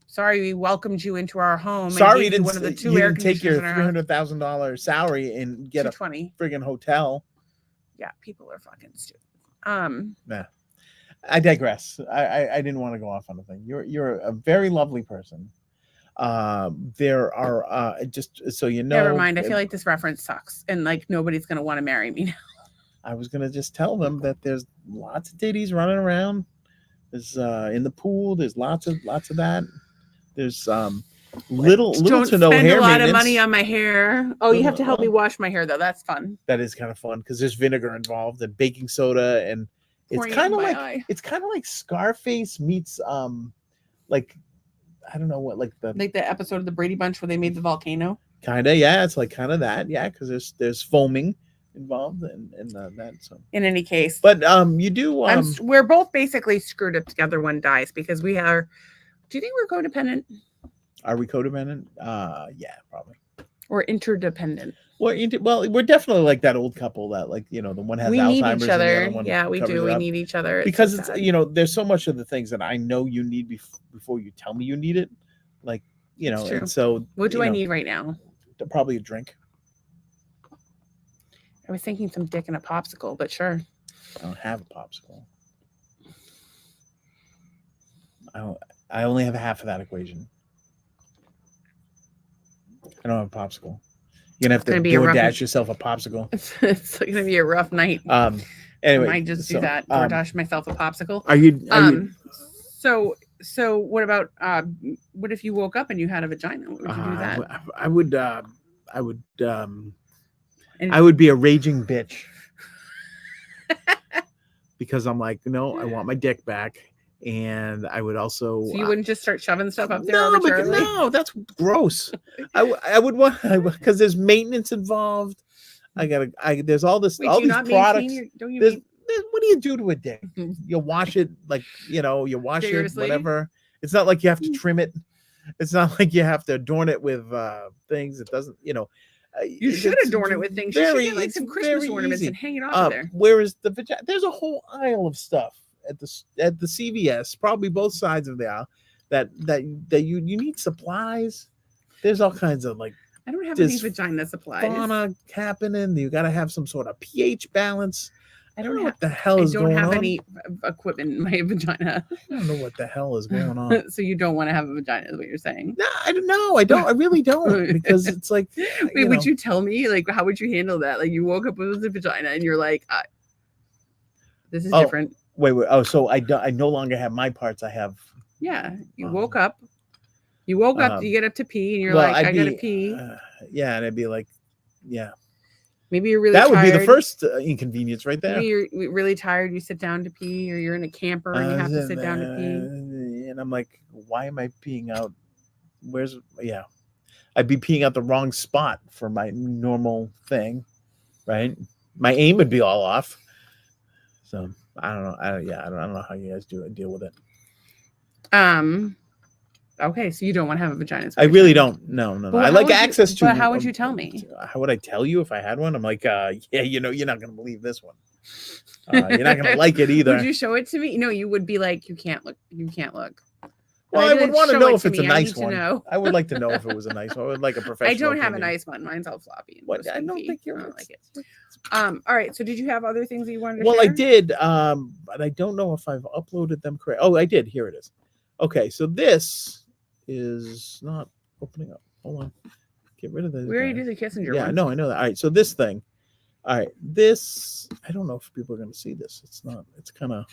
Sorry, we welcomed you into our home. Sorry, you didn't, one of the two you air didn't take your $300,000 salary and get a friggin' hotel. Yeah, people are fucking stupid. Nah, I digress. I didn't want to go off on a thing. You're a very lovely person. There are just so you know. Never mind. I feel like this reference sucks, and like nobody's gonna want to marry me now. I was gonna just tell them that there's lots of titties running around. There's in the pool. There's lots of that. There's little to no hair maintenance. Don't spend a lot of money on my hair. Oh, you have to help me wash my hair though. That's fun. That is kind of fun because there's vinegar involved and baking soda, and it's kind of like Scarface meets like I don't know what like the episode of the Brady Bunch where they made the volcano. Kinda, yeah. It's like kind of that, yeah, because there's foaming involved and that. So in any case, but you do. We're both basically screwed up together. One dies because we are. Do you think we're codependent? Are we codependent? Yeah, probably. Or interdependent. Well, we're definitely like that old couple that like the one has Alzheimer's. Need each other. And the other one yeah, we do. We need each other. Because it's there's so much of the things that I know you need before you tell me you need it. Like and so what do I need right now? Probably a drink. I was thinking some dick and a popsicle, but sure. I don't have a popsicle. I only have half of that equation. I don't have a popsicle. You're gonna have to DoorDash yourself a popsicle. It's gonna be a rough night. Anyway, I might just do that. DoorDash myself a popsicle. Are you? So what about what if you woke up and you had a vagina? What would you do that? I would be a raging bitch because I'm like, no, I want my dick back. And I would also. So you wouldn't just start shoving stuff up there? No, that's gross. I would want because there's maintenance involved. There's all this. Wait, all these products. What do you do to a dick? You wash it you wash Seriously? It whatever. It's not like you have to trim it. It's not like you have to adorn it with things. It doesn't. You should adorn it with things. You should get like some Christmas ornaments and hang it off there. Whereas the vagina, there's a whole aisle of stuff at the CVS, probably both sides of the aisle, that you need supplies. There's all kinds of like. I don't have any vagina supplies. Fauna happening. You got to have some sort of pH balance. I don't know what the hell is going on. I don't have any equipment in my vagina. I don't know what the hell is going on. So you don't want to have a vagina, is what you're saying? No, I don't know. I don't. I really don't, because it's like. Wait, would you tell me? Like, how would you handle that? Like, you woke up with a vagina and you're like, this is different. Wait. Oh, so I no longer have my parts. I have. Yeah, you woke up. You woke up. You get up to pee, and you're like, I gotta pee. Yeah, and I'd be like, yeah. Maybe you're really tired. That would be the first inconvenience right there. Maybe you're really tired. You sit down to pee, or you're in a camper and you have to sit down to pee. And I'm like, why am I peeing out? I'd be peeing out the wrong spot for my normal thing, right? My aim would be all off. So I don't know. I don't know how you guys deal with it. Okay, so you don't want to have a vagina. I really don't. No. I like access to. But how would you tell me? How would I tell you if I had one? I'm like, yeah, you're not going to believe this one. You're not going to like it either. Would you show it to me? No, you would be like, you can't look. You can't look. Well, I would want to know if it's a I nice need to one. know. I would like to know if it was a nice one. I would like a professional. I don't have a opinion. nice one. Mine's all floppy. And What? I don't goofy. think you're. I don't like it. All right. So did you have other things that you wanted to Well, share? I did, but I don't know if I've uploaded them correct. Oh, I did. Here it is. Okay, so this is not opening up. Hold on. Get rid of this. We already did the Kissinger Yeah, one. no, I know that. All right, so this thing. All right, this. I don't know if people are going to see this. It's not. It's kind of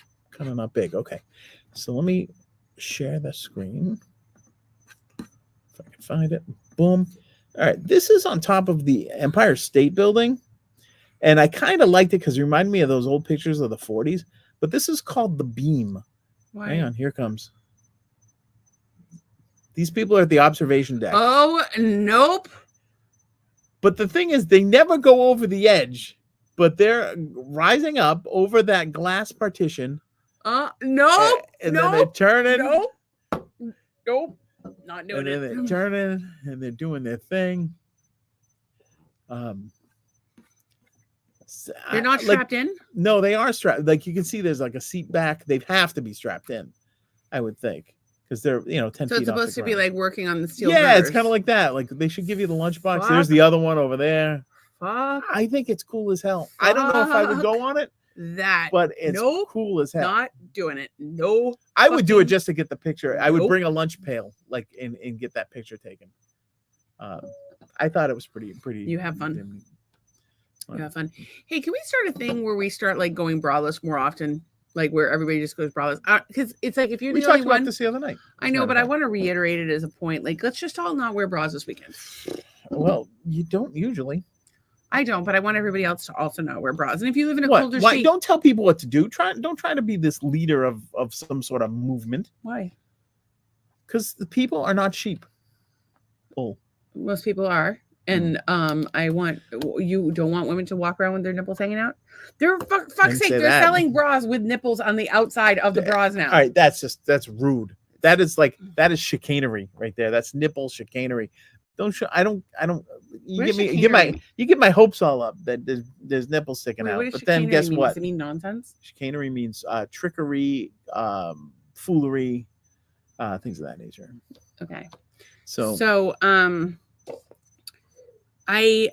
not big. Okay, so let me share the screen. If I can find it. Boom. All right, this is on top of the Empire State Building. And I kind of liked it because it reminded me of those old pictures of the 40s. But this is called the Beam. Why? Hang on, here it comes. These people are at the observation deck. Oh, nope. But the thing is, they never go over the edge. But they're rising up over that glass partition. Nope. And then they're turning. Nope. Nope. Not doing and then it. they're turning and they're doing their thing. They're not strapped in? No, they are strapped. Like you can see there's like a seat back. They'd have to be strapped in, I would think. Because they're, 10 so feet it's off supposed the to be ground. like working on the steel Yeah, girders. it's kind of like that. Like they should give you the lunchbox. Fuck. There's the other one over there. Fuck I think it's cool as hell. I don't know if I would go on it, that. but it's Nope. cool as hell. Not doing it. No. I would do it just to get the picture. I would Nope. bring a lunch pail, like, and get that picture taken. I thought it was pretty. You have fun. You have fun. Hey, can we start a thing where we start like going braless more often? Like where everybody just goes braless? Because it's like if you're We the talked only about one. this the other night. I know, but I want to reiterate it as a point. Like, let's just all not wear bras this weekend. Well, you don't usually. I don't, but I want everybody else to also not wear bras. And if you live in a What? colder Why? state, Don't tell people what to do. Don't try to be this leader of some sort of movement. why? Because the people are not sheep. Oh, Most people are. And you don't want women to walk around with their nipples hanging out. They're fuck's sake, say they're that. selling bras with nipples on the outside of the bras now. all right. That's rude. That is chicanery right there. That's nipple chicanery. I don't. You What is get my hopes all up that there's nipples sticking Wait, out. what does But then chicanery guess mean? what? Does it mean nonsense? Chicanery means trickery, foolery, things of that nature. Okay. So I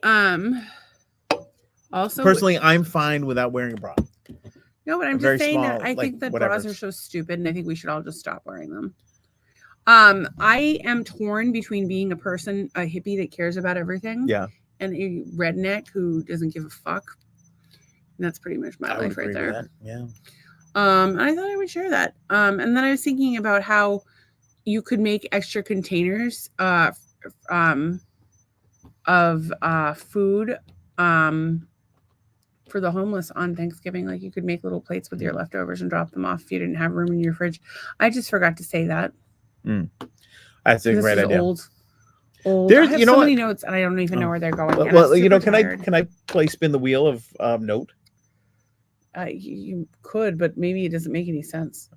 also personally, I'm fine without wearing a bra. no, but I'm very just saying that small, I like, think that whatever. bras are so stupid, and I think we should all just stop wearing them. I am torn between being a hippie that cares about everything, Yeah, and a redneck who doesn't give a fuck. And that's pretty much my I would life right agree there. with that. Yeah. I thought I would share that. And then I was thinking about how you could make extra containers of food for the homeless on Thanksgiving. Like you could make little plates with your leftovers and drop them off if you didn't have room in your fridge. I just forgot to say that. That's a This great is idea. Old. There's, I have you know so what? many notes and I don't even know where they're going. and Well, I'm super tired. can I play spin the wheel of note? You could, but maybe it doesn't make any sense.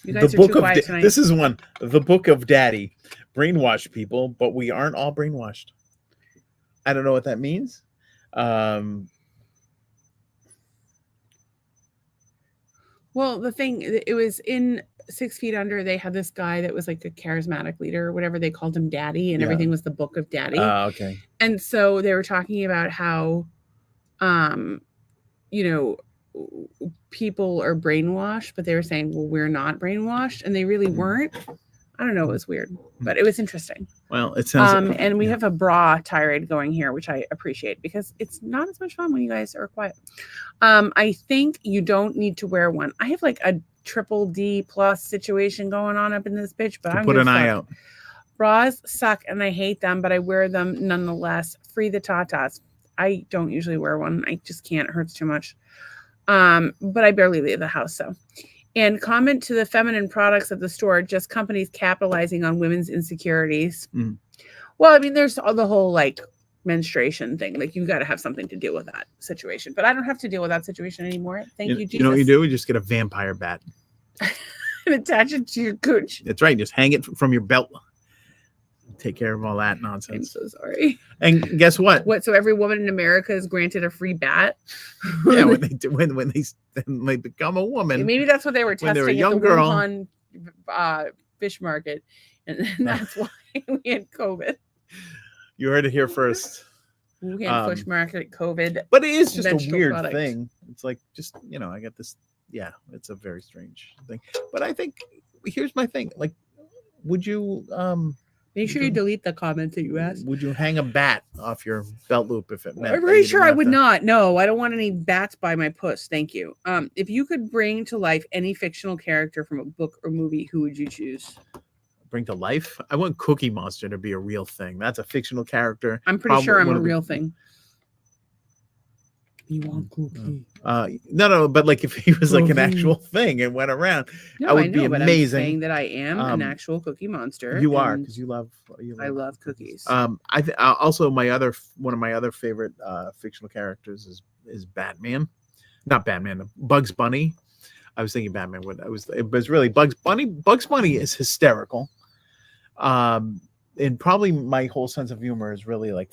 You guys The are book too of quiet tonight. this is one. The book of Daddy. Brainwash people, but we aren't all brainwashed. I don't know what that means. Well, the thing, it was in 6 Feet Under. They had this guy that was like a charismatic leader or whatever. They called him Daddy, and Yeah. everything was the book of Daddy. Okay. And so they were talking about how, people are brainwashed, but they were saying, well, we're not brainwashed. And they really weren't. I don't know. It was weird, but it was interesting. Well, it sounds. And we have a bra tirade going here, which I appreciate because it's not as much fun when you guys are quiet. I think you don't need to wear one. I have like a triple D plus situation going on up in this bitch, but I'm put gonna an eye fuck. out. Bras suck and I hate them, but I wear them nonetheless. Free the tatas. I don't usually wear one. I just can't. It hurts too much. But I barely leave the house, so. And comment to the feminine products of the store, just companies capitalizing on women's insecurities. Mm. Well, I mean, there's all the whole like menstruation thing. Like you got to have something to deal with that situation. But I don't have to deal with that situation anymore. Thank you, Jesus. You know what you do? You just get a vampire bat. And attach it to your cooch. That's right. Just hang it from your belt. take care of all that I'm nonsense. so sorry. And guess what? What? So every woman in America is granted a free bat? Yeah, when they become a woman. Maybe that's what they were when they were a testing at young the girl. Wuhan fish market, and that's why we had COVID. You heard it here first. Wuhan fish market COVID. But it is just a conventional weird product. thing. It's like just I got this. Yeah, it's a very strange thing. But I think here's my thing. Like, would you Make sure you delete the comment that you asked. Would you hang a bat off your belt loop if it meant? I'm pretty sure I would not. No, I don't want any bats by my puss. Thank you. If you could bring to life any fictional character from a book or movie, who would you choose? Bring to life? I want Cookie Monster to be a real thing. That's a fictional character. I'm pretty sure I'm a real thing. You want Cookie? No, but like if he was like an actual thing and went around, no, would be amazing. I'm saying that I am an actual Cookie Monster. You are, because you love. I love cookies. Also one of my other favorite fictional characters is Batman, not Batman, Bugs Bunny. I was thinking Batman. It was really Bugs Bunny. Bugs Bunny is hysterical. And probably my whole sense of humor is really like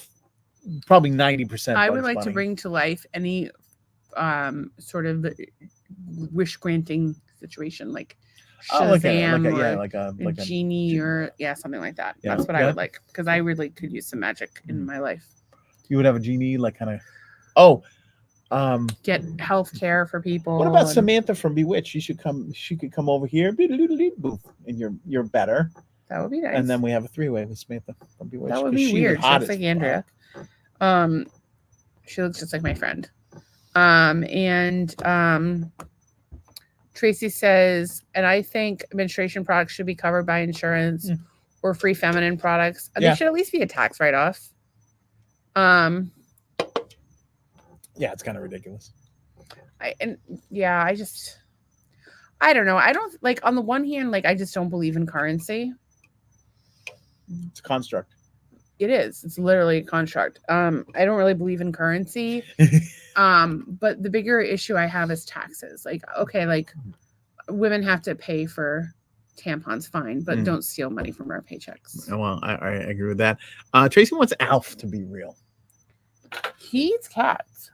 probably 90%. I would like to bring to life any sort of wish granting situation, like Shazam, like a genie, or something like that. Yeah, that's what I would like, because I really could use some magic in my life. You would have a genie, like kind of get health care for people. What about Samantha from Bewitched? She could come over here, and you're better. That would be nice. And then we have a 3-way with Samantha from Bewitched. That would be weird. She looks like Andrea. She looks just like my friend. Tracy says, and I think menstruation products should be covered by insurance or free feminine products. They should at least be a tax write-off. Yeah, it's kind of ridiculous. I don't know. I don't like, on the one hand, like, I just don't believe in currency. It's a construct. It is. It's literally a construct. I don't really believe in currency. But the bigger issue I have is taxes. Like, okay, like women have to pay for tampons, fine, but don't steal money from our paychecks. Well, I agree with that. Tracy wants Alf to be real. He eats cats.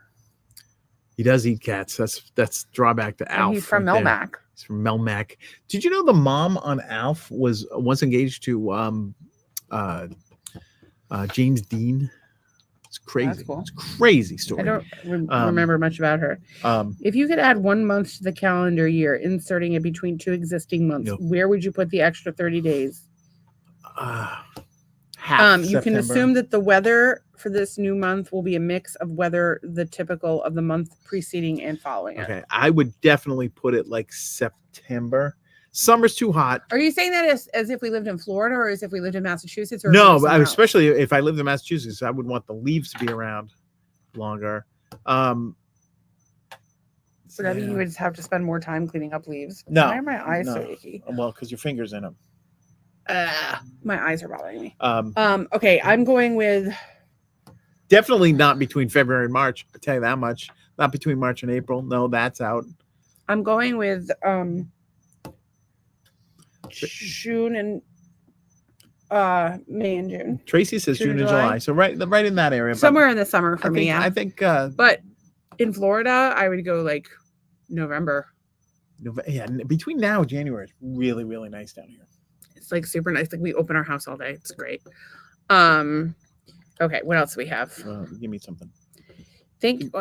He does eat cats. That's drawback to Alf. He's from Melmac. He's from Melmac. Did you know the mom on Alf was once engaged to James Dean? It's crazy. That's cool. It's a crazy story. I don't remember much about her. If you could add 1 month to the calendar year, inserting it between 2 existing months, where would you put the extra 30 days? You can assume that the weather for this new month will be a mix of weather the typical of the month preceding and following it. Okay, I would definitely put it like September. Summer's too hot. Are you saying that as if we lived in Florida, or as if we lived in Massachusetts? Or no, but especially if I lived in Massachusetts, I would want the leaves to be around longer. Would that mean you would have to spend more time cleaning up leaves? No. Why are my eyes so icky? Well, because your finger's in them. My eyes are bothering me. Okay, I'm going with definitely not between February and March. I tell you that much. Not between March and April. No, that's out. I'm going with June and May and June. Tracy says June and July. So right in that area. Somewhere in the summer for me. Yeah. I think. But in Florida, I would go like November. Yeah, between now and January, it's really, really nice down here. It's like super nice. Like we open our house all day. It's great. Okay, what else do we have? Give me something.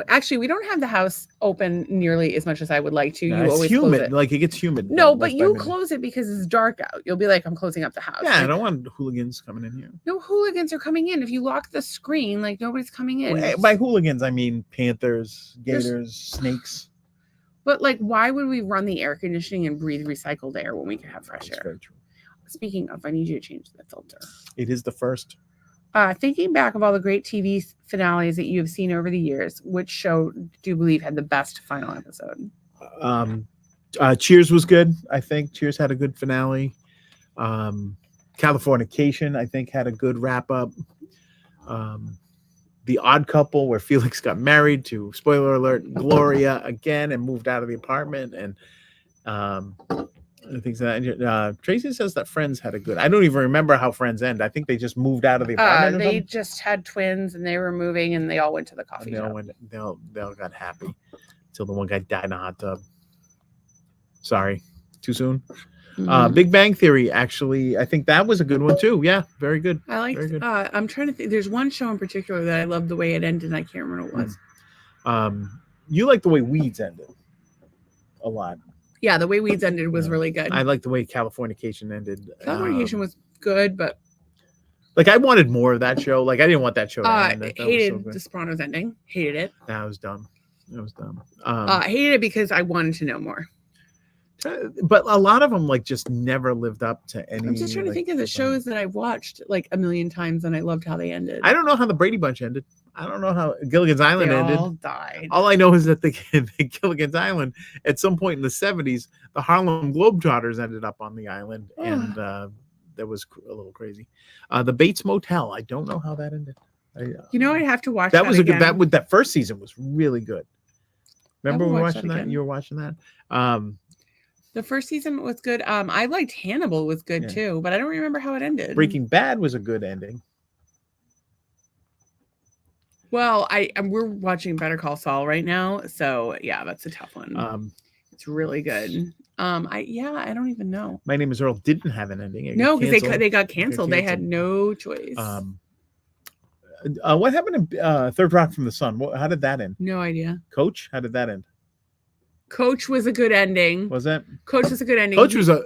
Actually, we don't have the house open nearly as much as I would like to. No, you always humid. close it. Like it gets humid. No, but you close it because it's dark out. You'll be like, I'm closing up the house. Yeah, like, I don't want hooligans coming in here. No hooligans are coming in. If you lock the screen, like nobody's coming in. By hooligans, I mean panthers, gators, snakes. But like, why would we run the air conditioning and breathe recycled air when we could have fresh air? Very true. Speaking of, I need you to change that filter. It is the first. Thinking back of all the great TV finales that you have seen over the years, which show do you believe had the best final episode? Cheers was good. I think Cheers had a good finale. Californication, I think, had a good wrap up. The Odd Couple, where Felix got married to, spoiler alert, Gloria again, and moved out of the apartment. And I think so. Tracy says that Friends had a good. I don't even remember how Friends end. I think they just moved out of the apartment. They just had twins and they were moving and they all went to the coffee shop. They all got happy until the one guy died in a hot tub. Sorry, too soon. Big Bang Theory, actually, I think that was a good one too. Yeah, very good. I liked. I'm trying to think. There's one show in particular that I loved the way it ended, and I can't remember what it was. You like the way Weeds ended a lot. Yeah, the way Weeds ended was really good. I like the way Californication ended. Californication was good, but like I wanted more of that show. Like I didn't want that show to end. I hated the Sopranos ending. Hated it. That was dumb. Hated it because I wanted to know more. But a lot of them like just never lived up to any. I'm just trying to think of the shows that I've watched like a million times and I loved how they ended. I don't know how the Brady Bunch ended. I don't know how Gilligan's Island ended. All died. All I know is that the Gilligan's Island, at some point in the 70s, the Harlem Globetrotters ended up on the island, and that was a little crazy. The Bates Motel, I don't know how that ended. I'd have to watch that. Was again. A good. That first season was really good. Remember we were watching that? You were watching that. The first season was good. I liked Hannibal was good too, but I don't remember how it ended. Breaking Bad was a good ending. Well, we're watching Better Call Saul right now, so yeah, that's a tough one. It's really good. I don't even know. My Name is Earl didn't have an ending. No, because they got canceled. They had no choice. What happened in Third Rock from the Sun? How did that end? No idea. Coach, how did that end? Coach was a good ending. Was that? Coach was a good ending. Coach is an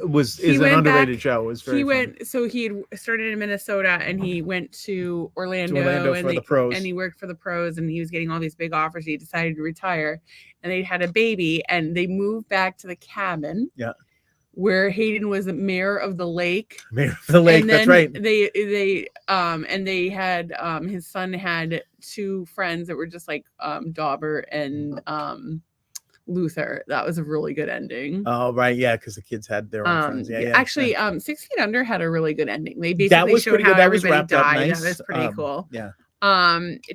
underrated show. It was very fun. So he had started in Minnesota and he went to Orlando for the pros. And he worked for the pros and he was getting all these big offers. He decided to retire and they had a baby and they moved back to the cabin. Yeah. Where Hayden was the mayor of the lake. Mayor of the lake, and that's right. They had his son had two friends that were just like Dauber and Luther. That was a really good ending. Oh right, yeah, because the kids had their own friends. Yeah. Actually, 6 Feet Under had a really good ending. They basically showed how everybody died. Nice. That was pretty cool. Yeah.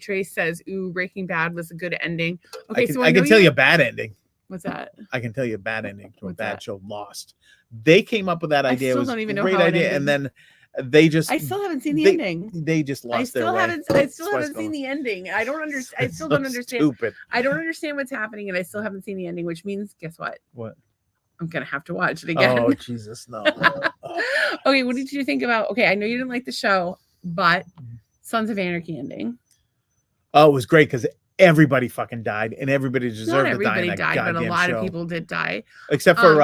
Trace says, "Ooh, Breaking Bad was a good ending." Okay, I can tell you a bad ending. What's that? I can tell you a bad ending to a bad show. Lost. They came up with that idea. I still it was don't even a know great how idea, and then they just. I still haven't seen the ending. They just lost their way. I still haven't seen the ending. I don't understand. I still don't understand. Stupid. I don't understand what's happening, and I still haven't seen the ending. Which means, guess what? What? I'm gonna have to watch it again. Oh Jesus, no. Okay, what did you think about? Okay, I know you didn't like the show, but Sons of Anarchy ending. Oh, it was great because everybody fucking died, and everybody deserved to die. Not everybody died, but a lot of people did die, except for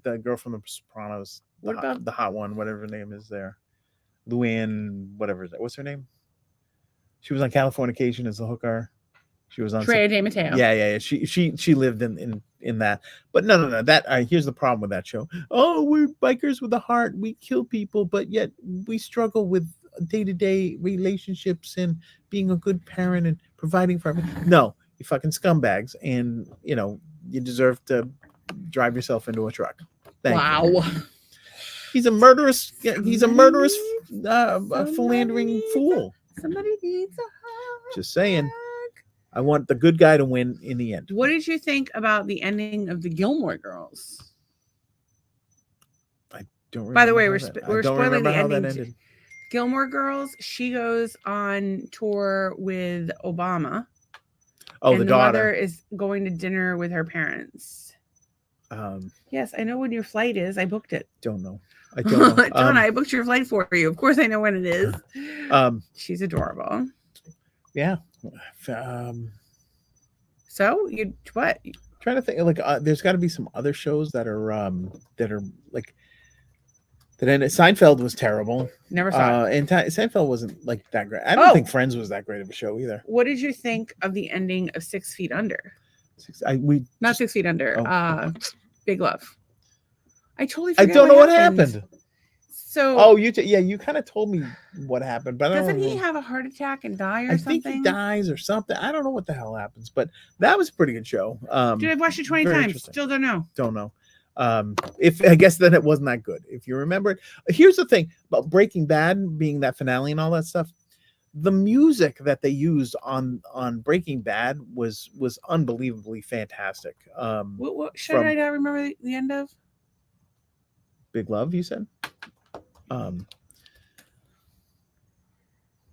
the girl from The Sopranos. What about the hot one? Whatever her name is there, Luann. Whatever is that? What's her name? She was on Californication as the hooker. She was on Trey De Matteo. Yeah. She lived in that. But no. That here's the problem with that show. Oh, we're bikers with a heart. We kill people, but yet we struggle with day-to-day relationships and being a good parent and providing for everyone. No, you fucking scumbags, and you deserve to drive yourself into a truck. Thank you. He's a murderous. He's a murderous, philandering fool. Somebody needs a hug. Just saying. I want the good guy to win in the end. What did you think about the ending of the Gilmore Girls? I don't remember. By the way, we're spoiling the ending. Gilmore Girls, she goes on tour with Obama. Oh, and the daughter mother is going to dinner with her parents. Yes, I know when your flight is. I booked it. Don't know. I don't know. John, I booked your flight for you. Of course I know when it is. She's adorable. Yeah. So you what? Trying to think like there's got to be some other shows that are like that ended. Seinfeld was terrible. Never saw it. And Seinfeld wasn't like that great. I don't think Friends was that great of a show either. What did you think of the ending of 6 Feet Under? Not 6 Feet Under. Oh. Big Love. I totally forgot. I don't know what happened. So you kind of told me what happened, but doesn't he have a heart attack and die or something? I think he dies or something. I don't know what the hell happens, but that was a pretty good show. Dude, I've watched it 20 times. Still don't know. Don't know. If I guess then it wasn't that good. If you remember it. Here's the thing about Breaking Bad being that finale and all that stuff. The music that they used on Breaking Bad was unbelievably fantastic. What should I not remember the end of? Big Love, you said.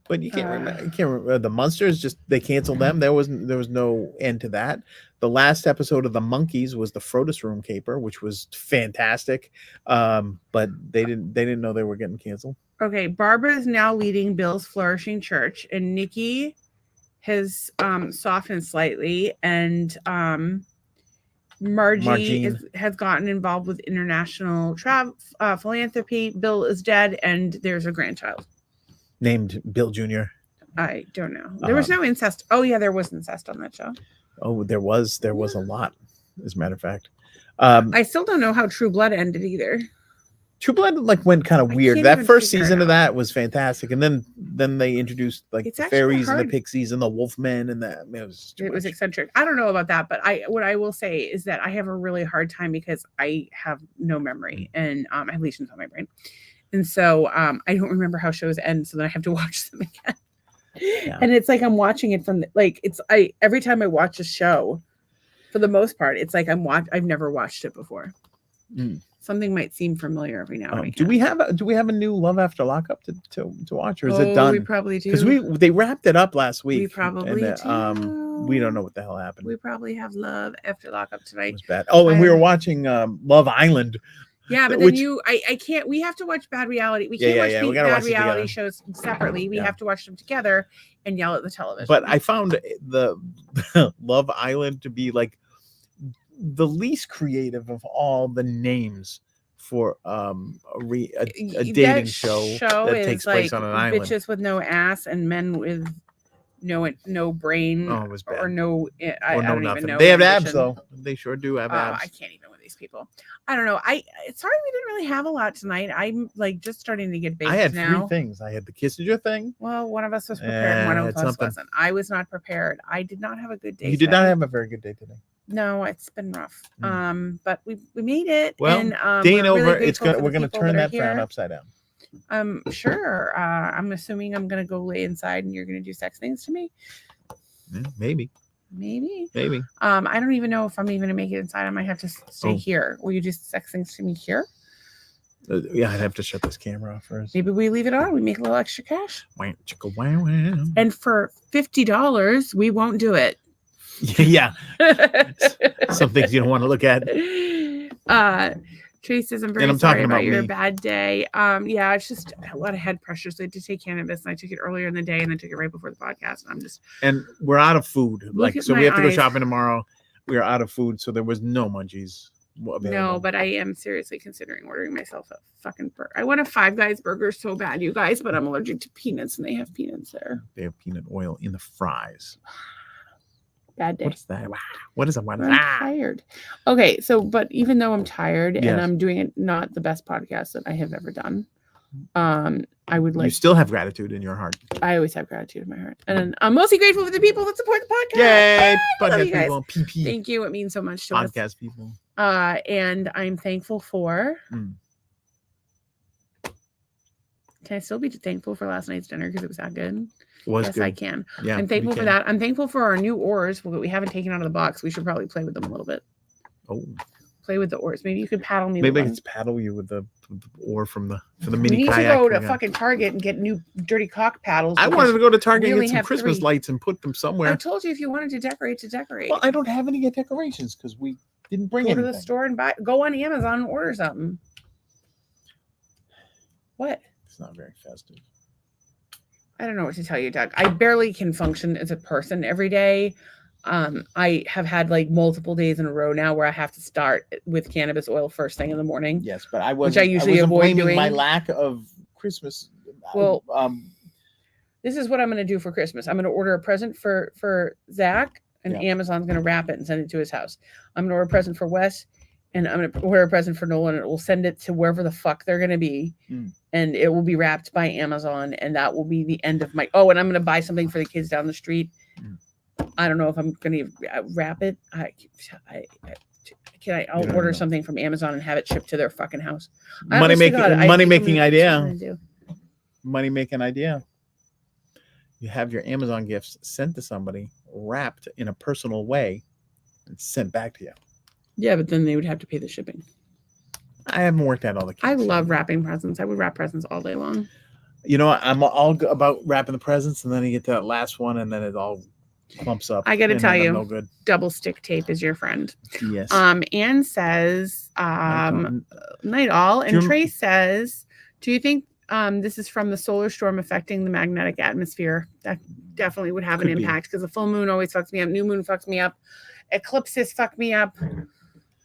But you can't remember. You can't remember the Munsters. Just they canceled them. There was no end to that. The last episode of the Monkeys was the Frodis Room Caper, which was fantastic. But they didn't know they were getting canceled. Okay, Barbara is now leading Bill's Flourishing Church, and Nikki has softened slightly, and Margie has gotten involved with international philanthropy. Bill is dead, and there's a grandchild named Bill Jr. I don't know. There was no incest. Oh yeah, there was incest on that show. Oh, there was a lot, as a matter of fact. I still don't know how True Blood ended either. True Blood went kind of weird. That first season of that was fantastic, and then they introduced the fairies and the pixies and the wolfmen, and that it was eccentric. I don't know about that, but what I will say is that I have a really hard time because I have no memory and I have lesions on my brain, and so I don't remember how shows end. So then I have to watch them again, and it's like I'm watching it from every time I watch a show, for the most part, it's like I've never watched it before. Something might seem familiar every now and again. Do we have a new Love After Lockup to watch, or is it done? We probably do, because they wrapped it up last week. We probably do. We don't know what the hell happened. We probably have Love After Lockup tonight. It was bad. Oh, and we were watching Love Island. Yeah, but then I can't. We have to watch bad reality. We can't watch bad reality shows separately. We have to watch them together and yell at the television. But I found the Love Island to be like the least creative of all the names for a dating show that takes place on an island. Bitches with no ass and men with no brain. Oh, it was bad. Or no, I don't nothing. even know. They have abs though. They sure do have abs. I can't even with these people. I don't know. Sorry we didn't really have a lot tonight. I'm just starting to get baked now. I had 3 things. I had the Kissinger thing. Well, one of us was prepared and one of us wasn't. I was not prepared. I did not have a good day. You did not have a very good day today. No, it's been rough. But we made it. Well, and, Dane over. We're gonna turn that frown upside down. Sure. I'm assuming I'm gonna go lay inside and you're gonna do sex things to me. Maybe. I don't even know if I'm even gonna make it inside. I might have to stay here. Will you do sex things to me here? Yeah, I'd have to shut this camera off first. Maybe we leave it on. We make a little extra cash. And And for $50, we won't do it. Yeah. Some things you don't want to look at. Trace says, I'm very sorry about your bad day. Yeah, it's just a lot of head pressure. So I had to take cannabis, and I took it earlier in the day, and then took it right before the podcast. And we're out of food. So we have to go shopping tomorrow. We are out of food, so there was no munchies available. No, but I am seriously considering ordering myself a fucking burger. I want a Five Guys burger so bad, you guys, but I'm allergic to peanuts, and they have peanuts there. They have peanut oil in the fries. Bad day. What is that? What is that? I'm tired. Okay, but even though I'm tired and I'm doing it not the best podcast that I have ever done, I would like. You still have gratitude in your heart. I always have gratitude in my heart, and I'm mostly grateful for the people that support the podcast. Yay! Podcast people. PP. Thank you. It means so much to us. Podcast people. And I'm thankful for. Can I still be thankful for last night's dinner because it was that good? Yes, good. I can. Yeah, I'm thankful for that. I'm thankful for our new oars that we haven't taken out of the box. We should probably play with them a little bit. Oh. Play with the oars. Maybe you could paddle me. Maybe I can paddle you with the oar for the mini kayak. We need to go to fucking Target and get new dirty cock paddles. I wanted to go to Target and get some Christmas lights and put them somewhere. I told you if you wanted to decorate. Well, I don't have any decorations because we didn't bring anything. Go to the store and go on Amazon and order something. What? It's not very festive. I don't know what to tell you, Doug. I barely can function as a person every day. I have had multiple days in a row now where I have to start with cannabis oil first thing in the morning. Yes, but I was avoid doing. My lack of Christmas. Well, this is what I'm going to do for Christmas. I'm going to order a present for Zach, and Amazon's going to wrap it and send it to his house. I'm going to order a present for Wes, and I'm going to order a present for Nolan, and it will send it to wherever the fuck they're going to be. And it will be wrapped by Amazon, and that will be the end of my. Oh, and I'm going to buy something for the kids down the street. I don't know if I'm going to wrap it. I'll order something from Amazon and have it shipped to their fucking house. Money making idea. You have your Amazon gifts sent to somebody, wrapped in a personal way, and sent back to you. Yeah, but then they would have to pay the shipping. I haven't worked out all the kinks. I love wrapping presents. I would wrap presents all day long. You know, I'm all about wrapping the presents, and then you get to that last one, and then it all clumps up. I got to tell you, no good. Double stick tape is your friend. Yes. Anne says, night all. And Trace says, do you think this is from the solar storm affecting the magnetic atmosphere? That definitely would have an impact because the full moon always fucks me up. New moon fucks me up. Eclipses fuck me up.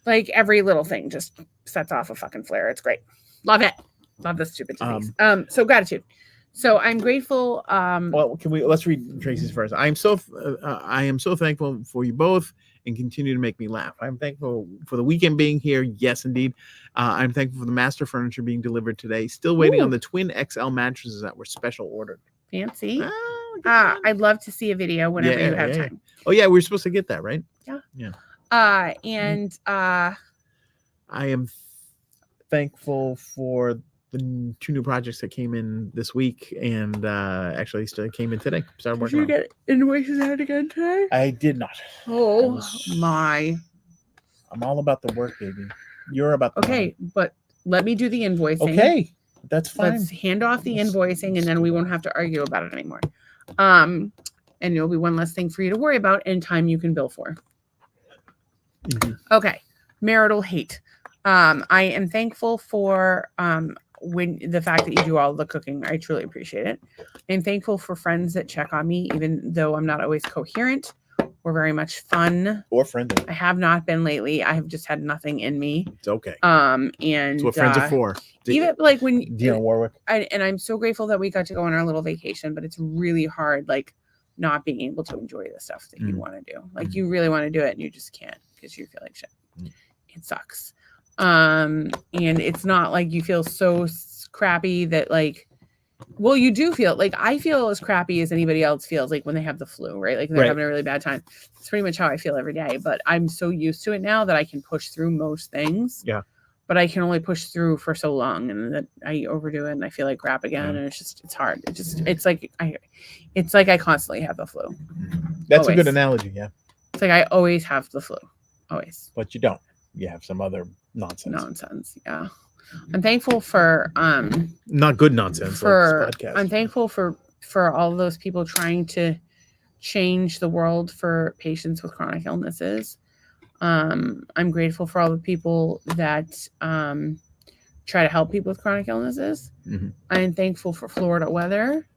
Like every little thing just sets off a fucking flare. It's great. Love it. Love this stupid disease. So gratitude. So I'm grateful. Well, let's read Tracy's first. I am so thankful for you both and continue to make me laugh. I'm thankful for the weekend being here. Yes, indeed. I'm thankful for the master furniture being delivered today. Still waiting on the twin XL mattresses that were special ordered. Fancy. I'd love to see a video whenever you have time. Oh yeah, we were supposed to get that, right? Yeah. I am thankful for the 2 new projects that came in this week, and actually came in today. Started working. Did you get invoices out again today? I did not. Oh my! I'm all about the work, baby. You're about the money. But let me do the invoicing. Okay, that's fine. Let's hand off the invoicing, and then we won't have to argue about it anymore. And it'll be one less thing for you to worry about, and time you can bill for. Mm-hmm. Okay, marital hate. I am thankful for when the fact that you do all the cooking. I truly appreciate it. I'm thankful for friends that check on me, even though I'm not always coherent or very much fun or friendly. I have not been lately. I have just had nothing in me. It's okay. And it's what friends are for. Even like when Dionne Warwick. And I'm so grateful that we got to go on our little vacation, but it's really hard, like not being able to enjoy the stuff that you want to do. Like you really want to do it and you just can't because you feel like shit. It sucks. And it's not like you feel so crappy that like, well, you do feel like I feel as crappy as anybody else feels like when they have the flu, right? Like they're having a really bad time. It's pretty much how I feel every day, but I'm so used to it now that I can push through most things. Yeah. But I can only push through for so long, and that I overdo it and I feel like crap again. And it's hard. It's like I constantly have the flu. That's always a good analogy. Yeah. It's like I always have the flu. Always. But you don't. You have some other nonsense. Yeah. I'm thankful for not good nonsense. I'm thankful for all of those people trying to change the world for patients with chronic illnesses. I'm grateful for all the people that try to help people with chronic illnesses. Mm-hmm. I'm thankful for Florida weather.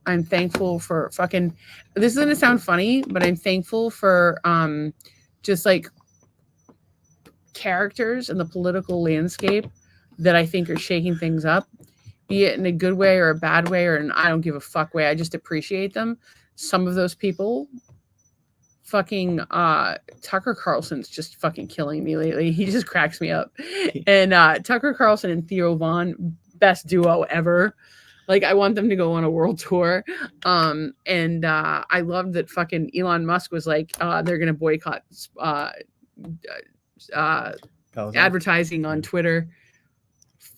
I'm thankful for this is going to sound funny, but I'm thankful for just like characters in the political landscape that I think are shaking things up, be it in a good way or a bad way or an I don't give a fuck way. I just appreciate them. Some of those people, fucking Tucker Carlson's just fucking killing me lately. He just cracks me up. And Tucker Carlson and Theo Vaughn, best duo ever. Like I want them to go on a world tour. And I love that fucking Elon Musk was like, they're gonna boycott advertising on Twitter.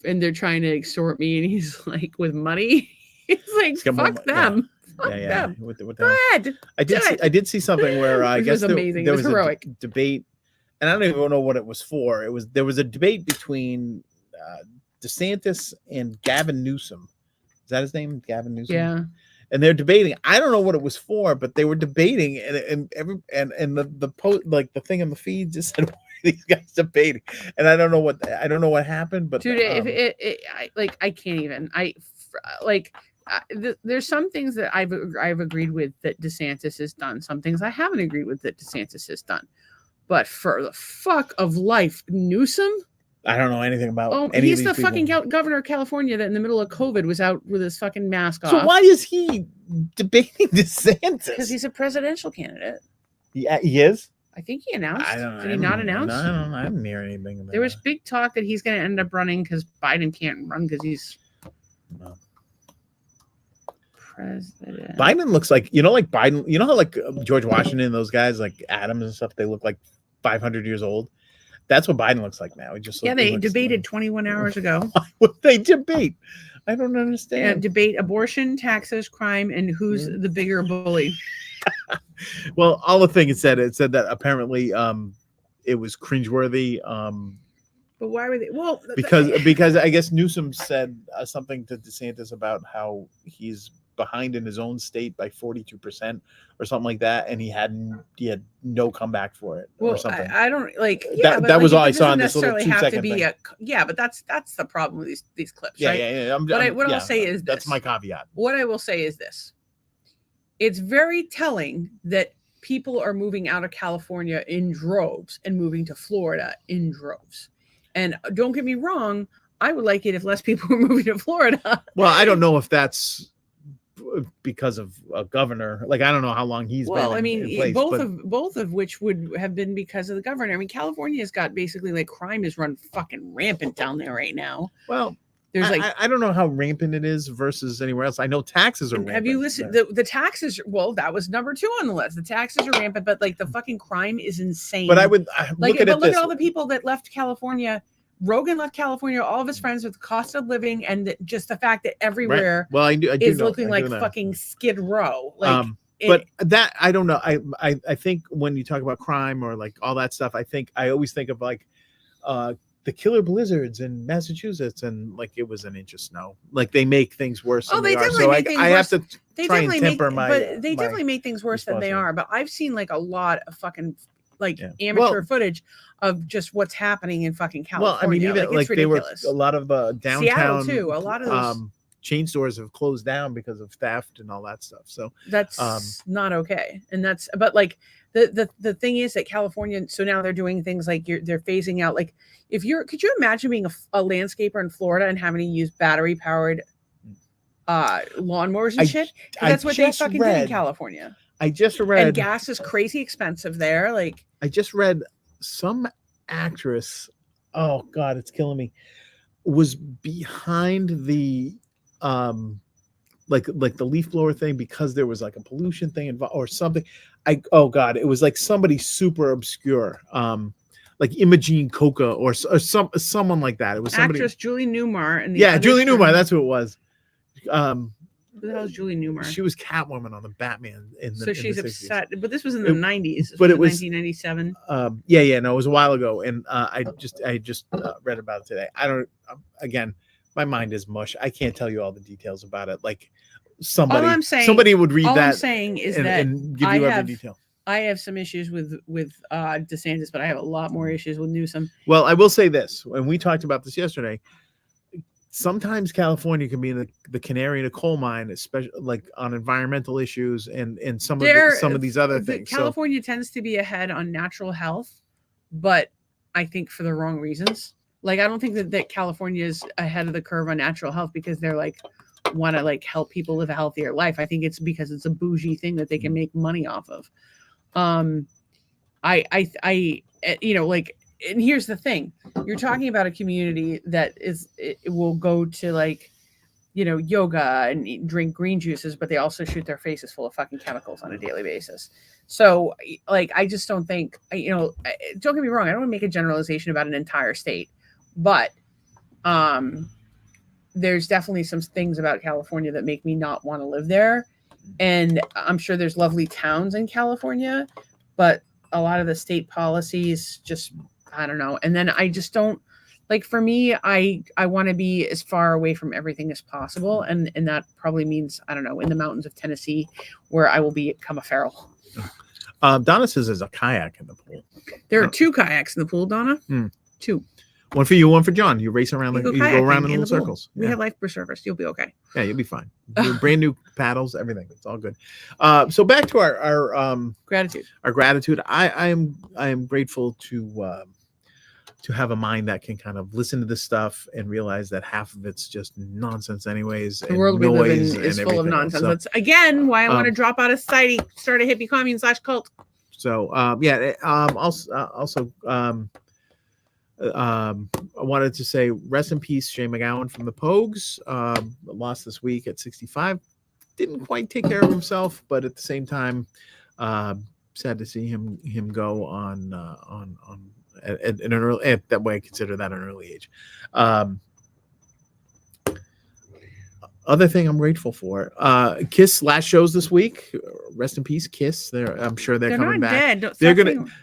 And they're trying to extort me, and he's like, with money, he's like, fuck them. Fuck them. Go ahead. I did see something where I guess amazing. There was heroic a debate, and I don't even know what it was for. There was a debate between DeSantis and Gavin Newsom. Is that his name? Gavin Newsom? Yeah. And they're debating. I don't know what it was for, but they were debating, and the post, like the thing on the feed just said these guys debating, and I don't know what happened, but dude, I can't even. There's some things that I've agreed with that DeSantis has done. Some things I haven't agreed with that DeSantis has done. But for the fuck of life, Newsom. I don't know anything about. Oh, he's the fucking governor of California that in the middle of COVID was out with his fucking mask off. So why is he debating DeSantis? Because he's a presidential candidate. Yeah, he is. I think he announced. I don't know. Did he not announce? No, I don't know. I didn't hear anything about there was big talk that he's going to end up running because Biden can't run because he's president. Biden looks like like Biden. You know how like George Washington and those guys like Adams and stuff. They look like 500 years old. That's what Biden looks like now. He just they debated 21 hours ago. Why would they debate? I don't understand. Debate abortion, taxes, crime, and who's the bigger bully. Well, all the thing it said that apparently it was cringeworthy But why were they? Well, because I guess Newsom said something to DeSantis about how he's behind in his own state by 42% or something like that, and he had no comeback for it or something. I don't like that was all I saw in this little 2-second thing. But that's the problem with these clips, yeah, right? Yeah. I'll say is that's my caveat. What I will say is this: it's very telling that people are moving out of California in droves and moving to Florida in droves. And don't get me wrong, I would like it if less people were moving to Florida. Well, I don't know if that's because of a governor. Like, I don't know how long he's been in place, both of which would have been because of the governor. I mean, California's got basically like crime is run fucking rampant down there right now. Well, there's I don't know how rampant it is versus anywhere else. I know taxes are rampant. Have you listened? The taxes, well, that was number 2 on the list. The taxes are rampant, but like the fucking crime is insane. But I would look at all the people that left California. Rogan left California, all of his friends, with the cost of living and just the fact that everywhere is looking like fucking Skid Row. Like, but that I don't know. I think when you talk about crime or like all that stuff, I always think of like the killer blizzards in Massachusetts, and like it was an inch of snow. Like they make things worse than they are. So I have to try and temper but they definitely make things worse than they are. But I've seen like a lot of fucking amateur footage of just what's happening in fucking California. Well, I mean, even like they were a lot of downtown Seattle too. A lot of those chain stores have closed down because of theft and all that stuff. So that's not okay. And that's but like the thing is that California. So now they're doing things like they're phasing out. Like could you imagine being a landscaper in Florida and having to use battery powered lawnmowers and shit? That's what they fucking did in California. I just read, and gas is crazy expensive there. Like I just read some actress. Oh God, it's killing me. Was behind the like the leaf blower thing because there was like a pollution thing involved or something. Oh God, it was like somebody super obscure. Like Imogene Coca or someone like that. It was somebody. Actress Julie Newmar and Julie Newmar. That's who it was. Who the hell is Julie Newmar? She was Catwoman on the Batman she's upset, but this was in the 90s. But it was 1997. No, it was a while ago, and I just read about it today. I don't. Again, my mind is mush. I can't tell you all the details about it. Like somebody would read that. All I'm saying is and give you every detail. I have some issues with DeSantis, but I have a lot more issues with Newsom. Well, I will say this, and we talked about this yesterday. Sometimes California can be the canary in a coal mine, especially like on environmental issues and some of these other things. California tends to be ahead on natural health, but I think for the wrong reasons. Like I don't think that California is ahead of the curve on natural health because they're like want to like help people live a healthier life. I think it's because it's a bougie thing that they can make money off of. I like. And here's the thing, you're talking about a community that it will go to like, yoga and drink green juices, but they also shoot their faces full of fucking chemicals on a daily basis. So like, I just don't think, don't get me wrong. I don't want to make a generalization about an entire state, but there's definitely some things about California that make me not want to live there. And I'm sure there's lovely towns in California, but a lot of the state policies just, I don't know. And then I just don't like, for me, I want to be as far away from everything as possible. And that probably means, I don't know, in the mountains of Tennessee where I will become a feral. Donna says there's a kayak in the pool. There are 2 kayaks in the pool, Donna. 2. One for you, one for John. You race around, you go around in little circles. We have life preservers. You'll be okay. Yeah, you'll be fine. Brand new paddles, everything. It's all good. So back to our gratitude. Our gratitude. I am grateful to have a mind that can kind of listen to this stuff and realize that half of it's just nonsense anyways. The world we live in is full of nonsense. That's again why I want to drop out of society, start a hippie commune / cult. So I wanted to say rest in peace, Shane McGowan from the Pogues. Lost this week at 65. Didn't quite take care of himself, but at the same time, sad to see him go on at an early. That way, I consider that an early age. Other thing I'm grateful for, Kiss last shows this week. Rest in peace, Kiss. I'm sure they're coming back. Dead.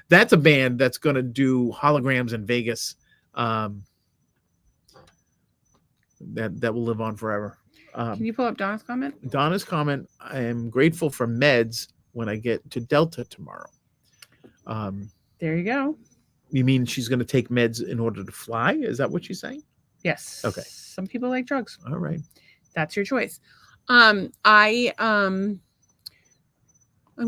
That's a band that's gonna do holograms in Vegas That will live on forever. Can you pull up Donna's comment? Donna's comment: I am grateful for meds when I get to Delta tomorrow. There you go. You mean she's going to take meds in order to fly? Is that what she's saying? Yes. Okay. Some people like drugs. All right. That's your choice. I'm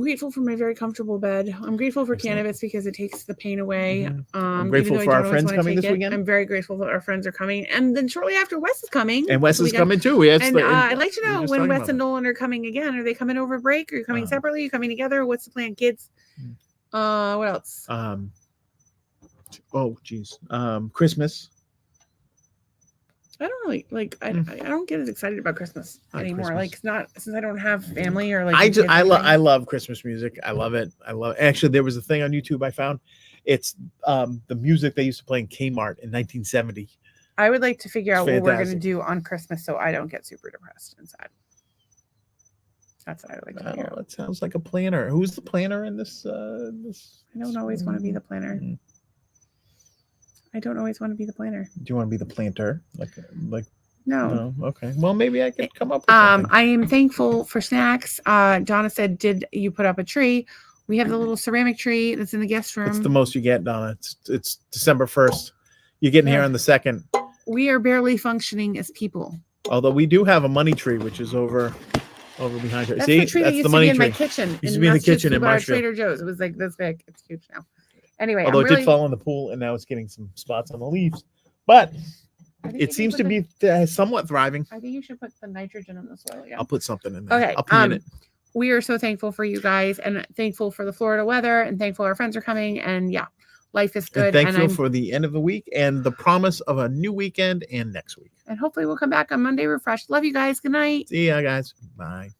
grateful for my very comfortable bed. I'm grateful for cannabis because it takes the pain away. I'm grateful for our friends coming this weekend. I'm very grateful that our friends are coming. And then shortly after, Wes is coming. And Wes is coming too. I'd like to know when Wes and Nolan are coming again. Are they coming over break? Are you coming separately? Are you coming together? What's the plan, kids? What else? Christmas. I don't really like. I don't get as excited about Christmas anymore. Like, it's not since I don't have family or like. I love Christmas music. I love it. Actually, there was a thing on YouTube I found. It's the music they used to play in Kmart in 1970. I would like to figure out what we're going to do on Christmas so I don't get super depressed and sad. That's what I would like to figure out. That sounds like a planner. Who's the planner in this? I don't always want to be the planner. Mm-hmm. I don't always want to be the planner. Do you want to be the planter? Like no. Okay. Well, maybe I could come up with something. I am thankful for snacks. Donna said, did you put up a tree? We have the little ceramic tree that's in the guest room. It's the most you get, Donna. It's December 1st. You're getting here on the 2nd. We are barely functioning as people. Although we do have a money tree, which is over behind her. That's See, the tree that that's used the to money be in tree. my kitchen. Used to be in the kitchen in Marshfield. Trader Joe's. It was like this big. It's huge now. Anyway, although it did fall in the pool, and now it's getting some spots on the leaves, but it seems to be somewhat thriving. I think you should put the nitrogen in the soil. Yeah, I'll put something in there. Okay, I'll put in it. We are so thankful for you guys, and thankful for the Florida weather, and thankful our friends are coming, and yeah, life is good. And thankful for the end of the week and the promise of a new weekend and next week. And hopefully we'll come back on Monday refreshed. Love you guys. Good night. See ya, guys. Bye.